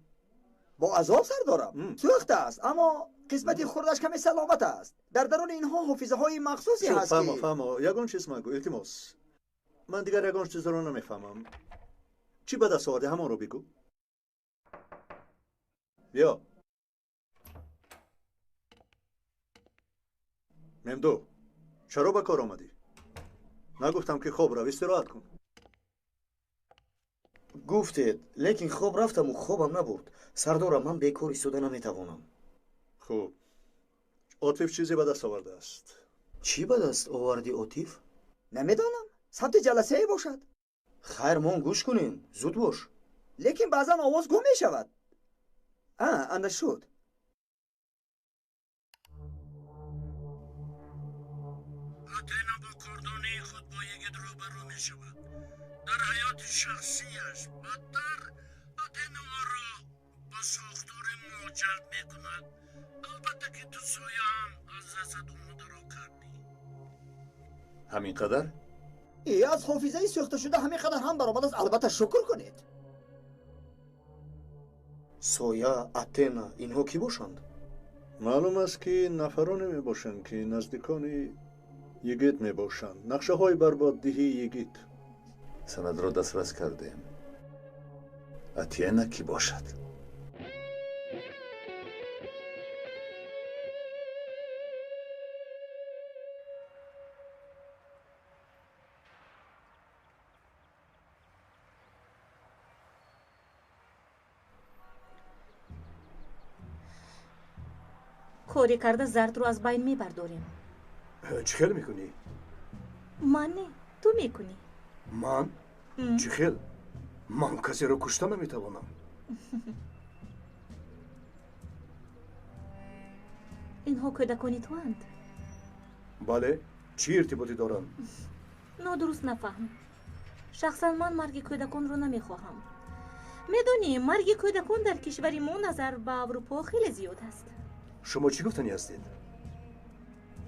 با عذاب سردارم. سوخته است اما قسمتی خوردش کمی سلامت است. در درون اینها حافظه های مخصوصی هست که فهمو یگان چیز مگو التماس. من دیگر یگان چیز رو نمیفهمم. چی به دست آوردی همان رو بگو. بیا. ممدو چرا به کار آمدی؟ نگفتم که خوب رو استراحت کن. گفتید لیکن خوب رفتم و خوبم نبود. سردارم من بیکار ایستاده نمیتوانم. خوب. عاطف چیزی به دست آورده است. چی به دست آوردی عاطف؟ نمیدانم. ثبت جلسه ای باشد. خیر مون گوش کنین. زود باش. لیکن بعضا آواز گم می شود. اندر شد. اتنا با کردانی خود با یگید روبرو می شود. در حیات شخصیش بدتر اتنا را با ساختار ما جلب می کند. البته که تو سایه هم از رسد اومده را کردی. همینقدر؟ ای از حافظه سوخته شده همینقدر هم برآمد است. البته شکر کنید. سایه، اتنا اینها کی باشند؟ معلوم است که نفرانی می باشند که نزدیکان یگید می باشند. نقشه های برباددهی یگید. سند را دسترس کردیم. اتینا کی باشد؟ کوری کرده زرد رو از بین میبرداریم. چی خیل میکنی؟ من نه، تو میکنی. من؟ چی خیل؟ من کسی رو کشته نمیتوانم. اینها کودکانی تو اند؟ بله، چی ارتباطی دارن؟ نادرست نفهم. شخصا من مرگ کودکان رو نمیخواهم. میدونی مرگ کودکان در کشور ما نظر به اروپا خیلی زیاد است. شما چی گفتنی هستید؟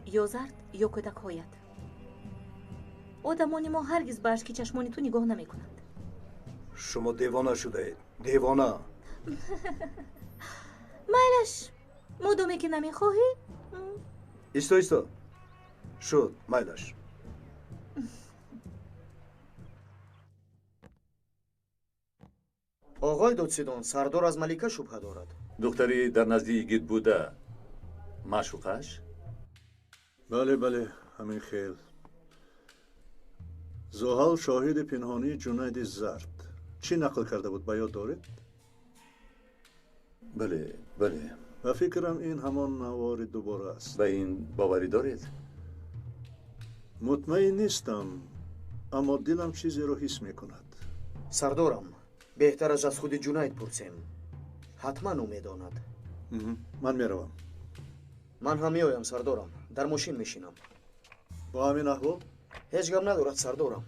یا زرد یا کودک هایت. آدمانی ما هرگز به اشک چشمانی تو نگاه نمی کنند. شما دیوانه شده اید. دیوانه. میلش مدومه که نمیخواهی؟ ایستا شد میلش. آقای دادستان، سردار از ملیکه شبهه دارد. دختری در نزدیک یگید بوده. معشوقش؟ بله همین خیل. زحل شاهد پنهانی جنید زرد. چی نقل کرده بود به یاد دارید؟ بله. و فکرم این همان نوار دوباره است. به این باوری دارید؟ مطمئن نیستم اما دلم چیزی رو حس میکند. سردارم، بهتر از خود جنید پرسیم. حتما او میداند. من میروم. من هم میایم سردارم. در ماشین میشینم. با همین احوال؟ هیچ غم ندارد سردارم.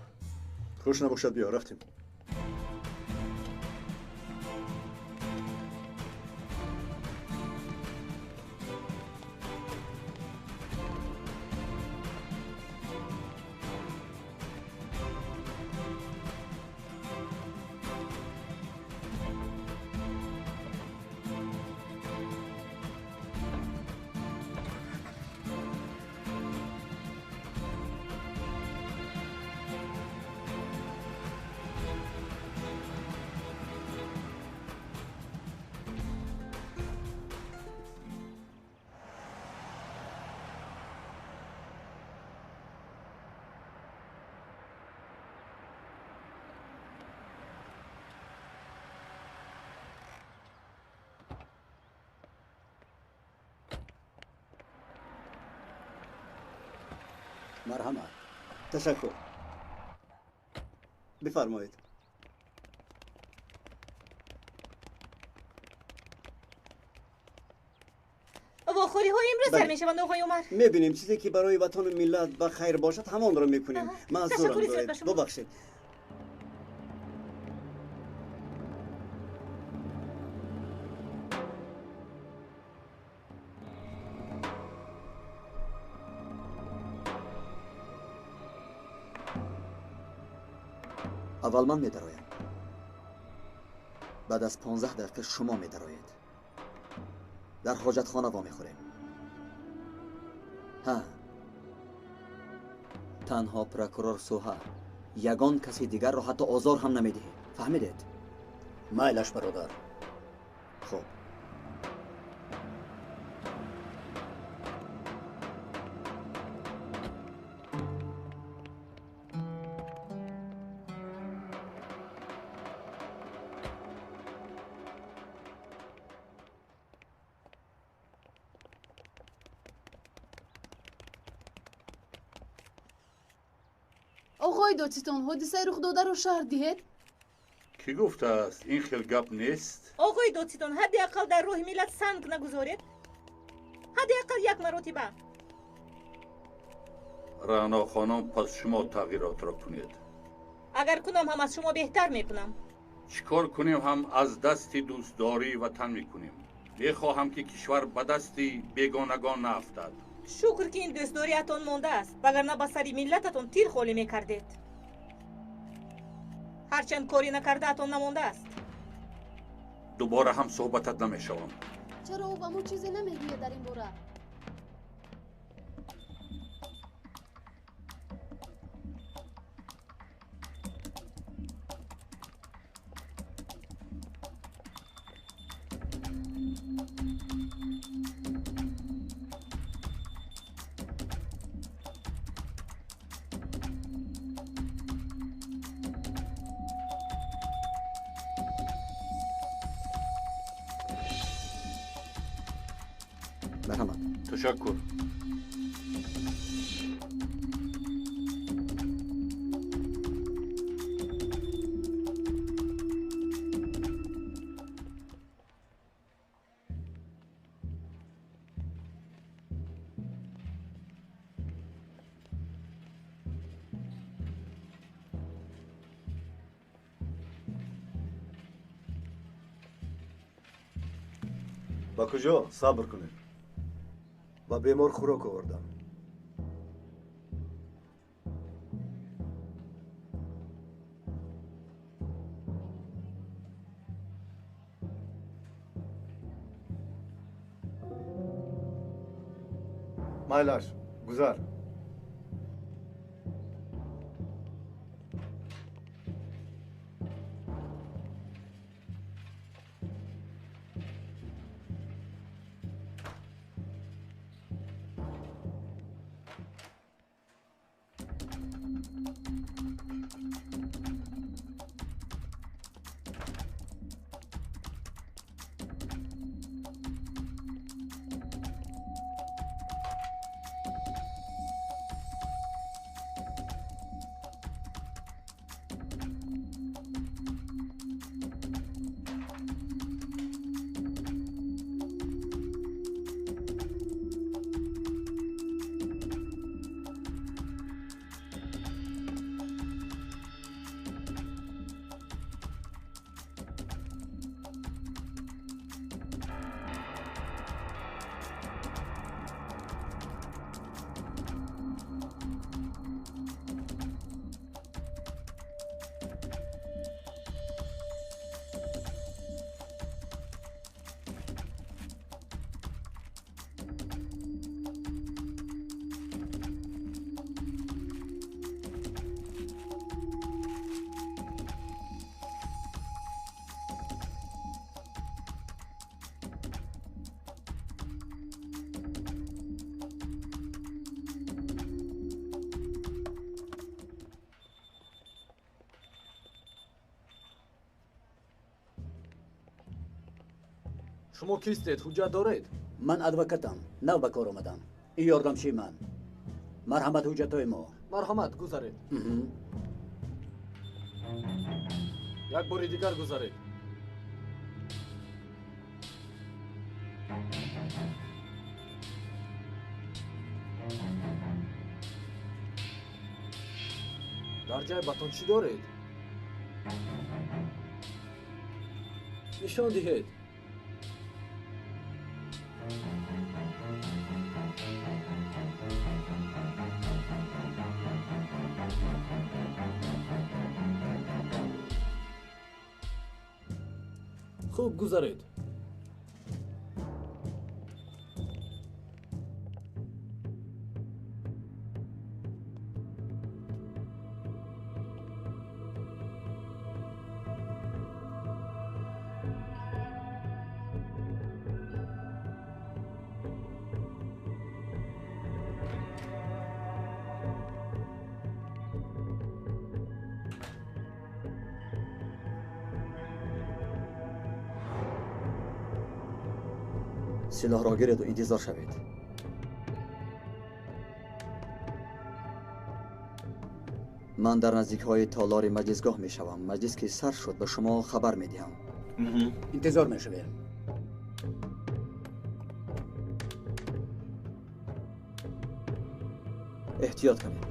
خوش نباشد بیا رفتیم. مرحمت. تشکر. بفرمایید. واخوری ها امروز سر میشوند آقای عمر. میبینیم چیزی که برای وطن و ملت و خیر باشد همان را میکنیم. معذورم دارید. ببخشید. اول من میدرایم. بعد از 15 دقیقه شما میدرایید. در حاجت خانه وا میخوریم. ها، تنها پروکورور سوها یگان کسی دیگر را حتی آزار هم نمیده. فهمیدید؟ مایلش برادر. خب آقای دادستان حادثه رخ داده رو شهر دهید؟ کی گفته است این خیلی گپ نیست؟ آقای دادستان حداقل در روح ملت سنگ نگذارید. حداقل یک مرتبه. رانا خانم پس شما تغییرات را کنید. اگر کنم هم از شما بهتر میکنم. چیکار کنیم هم از دست دوستداری وطن میکنیم. میخواهم که کشور به دستی بیگانگان نافتد. شکر که این دوستداریتان مانده است، وگرنه به سری ملتتان تیر خالی میکردید. هرچند کاری نکرده اتان نمانده است. دوباره هم صحبتت نمیشوم. چرا او بمون چیزی نمیگوید در این باره؟ مرحمت. تشکر. با کجا؟ صبر کنید. با بیمار خوراک آوردم. مایلاش گذار. شما کیستید؟ حجت دارید؟ من ادوکاتم. نو به کار آمدم. این یاردمچی من. марҳамат ҳуҷҷатҳои мо. марҳамат гузаред. як бори дигар гузаред. дар ҷай батон чӣ доред? нишон диҳед. хуб гузаред. силоҳро гиреду интизор шавед. ман дар наздикҳои толори маҷлисгоҳ мешавам. маҷлис ки сар шуд ба шумо хабар медиҳам. интизор мешавем. эҳтиёт кунед.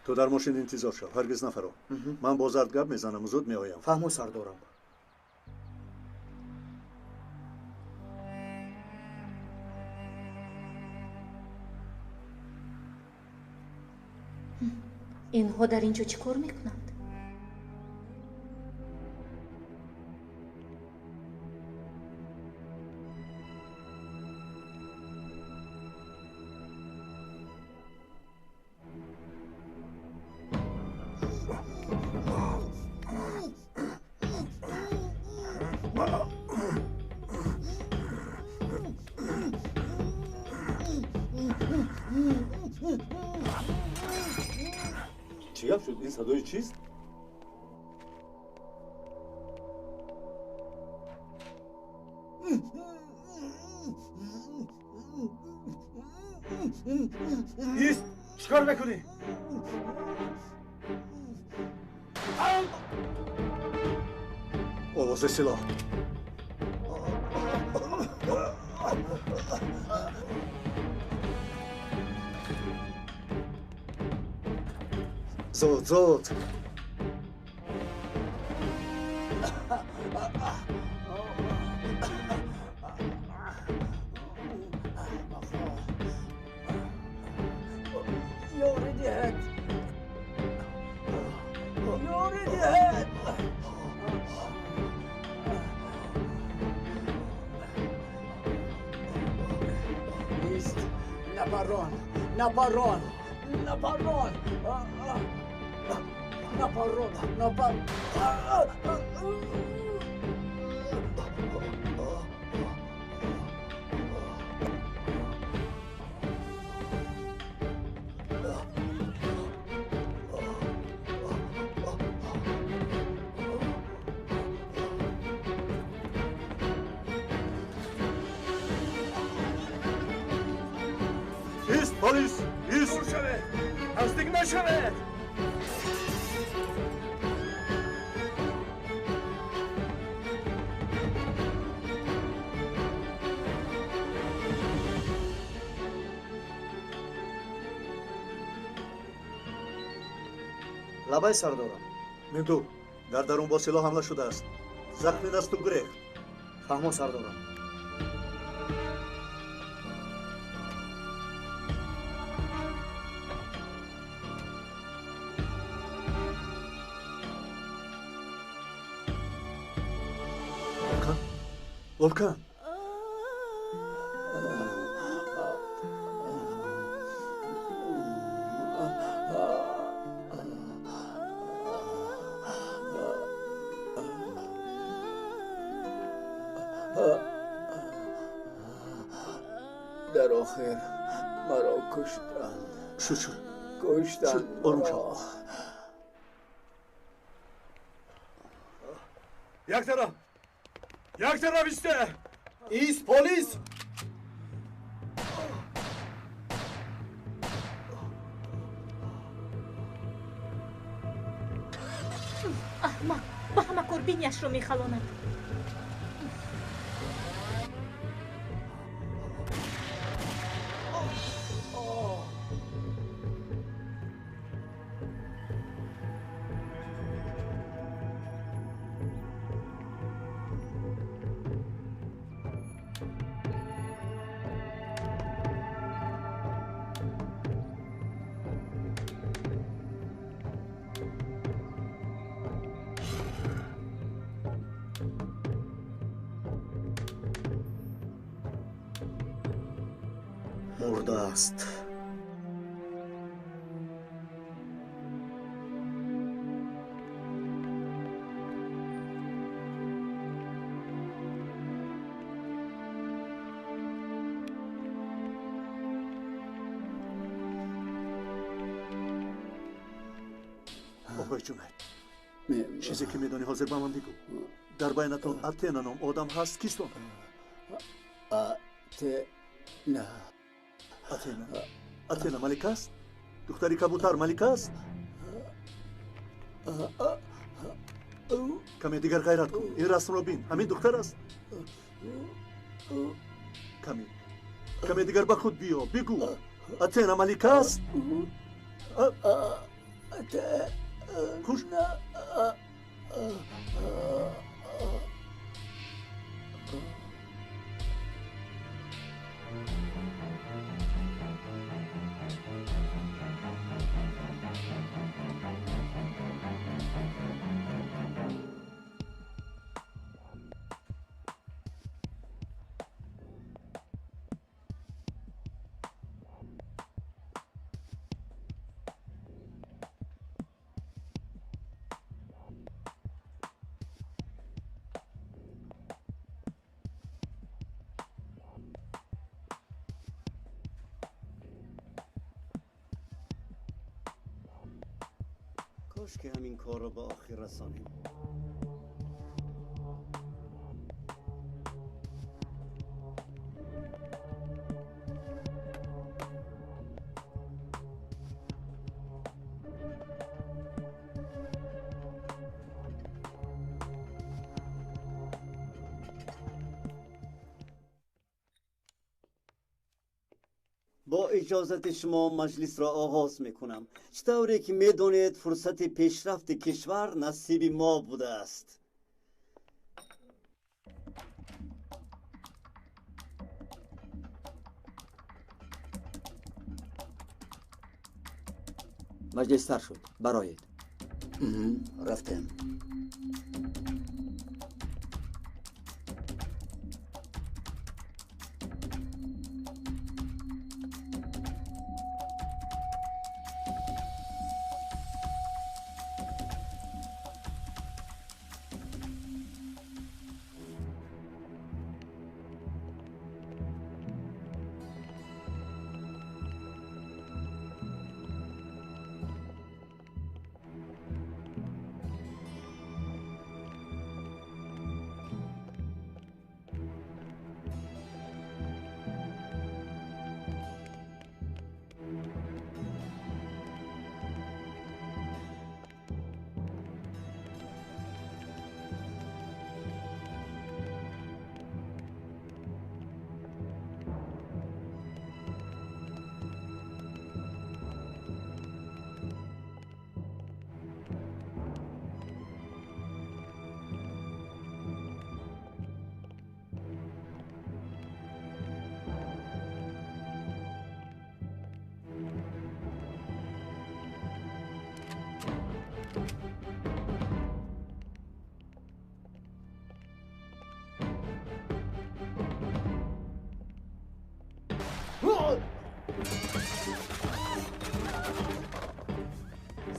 تو در ماشین انتظار شو، هرگز نفرو. من با زرد گپ میزنم و زود میآیم. فهمو سردارم. اینها در اینجا چی کار میکنند؟ چی گپ شد؟ این صدای چیست؟ ایست! چیکار میکنی؟ آواز سلاح. زود زود. Naparon, Naparon, Naparon, Naparon, Naparon. ایست پلیس! ایست! دور شوید! نزدیک نشوید! لبای سردارم. مندو در درون با سلاح حمله شده است. زخمی دست و گریخت. فهمو سردارم. volkan در آخر مرا کشتند. شد کشتند آروم شو. یک طرف ایسته. ایست پلیس. احمق با همه قربینیش رو میخلاند. مرده است. آقای جمعه چیزی که میدونی حاضر با من بگو. در بینتون اتینا نام آدم هست کیستون؟ اتینا ملک است؟ دختری کبوتر ملک است؟ کمی دیگر غیرت کن. این رسم رو بین. همین دختر است؟ کمی دیگر به خود بیا. بگو اتینا ملک است؟ خوش کاش که همین کار رو به آخر رسانیم. با اجازت شما مجلس را آغاز میکنم. چطوری که میدونید فرصت پیشرفت کشور نصیب ما بوده است. مجلس تر شد. برایید. رفتم.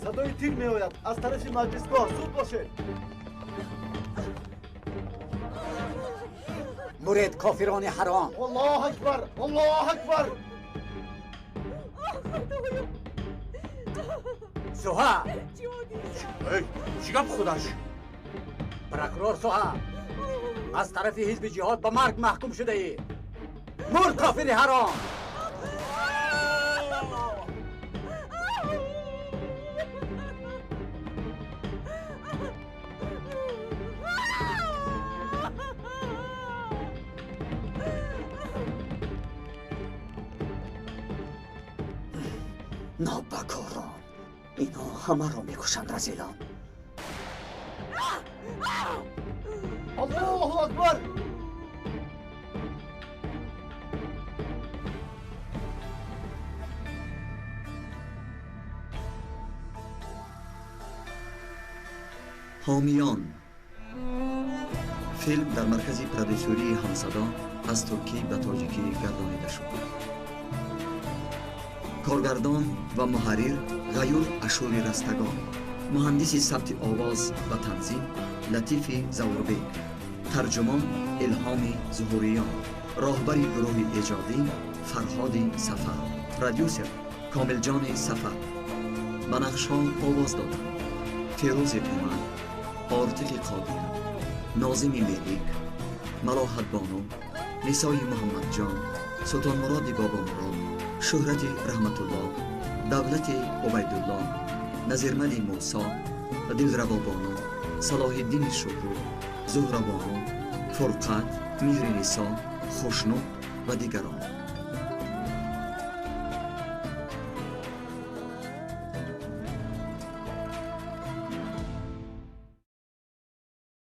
صدای تیر می آید از طرف مجلسگاه. زود باشید. مرید کافران حرام. الله اکبر، الله اکبر. سوها چی گپ خودش؟ پروکرور سوها از طرف حزب جهاد به مرگ محکوم شده ای. مرد کافر حرام. نابکاران اینا همه را میکشند رزیلان. الله اکبر. حامیان فیلم در مرکز پرودوسری همصدا از ترکی به تاجیکی گردانیده شد. کارگردان و محرر غیور اشوری رستگان، مهندس ثبت آواز و تنظیم لطیف زوربک، ترجمان الهام ظهوریان، راهبر گروه ایجادی فرهاد سفر، پرودوسر کاملجان سفر. به نقش‌ها آواز دادند فیروز اومن، آرتق قادر، ناظم ملیک، ملاحت بانو، نسای محمد جان، سلطان مراد بابا مراد، شهرت رحمت الله، دولت عبیدالله، نظیرمل موسی و دلربا بانو، صلاح الدین شکرو، زهرا بانو، فرقت، مهر نسا، خوشنو و دیگران.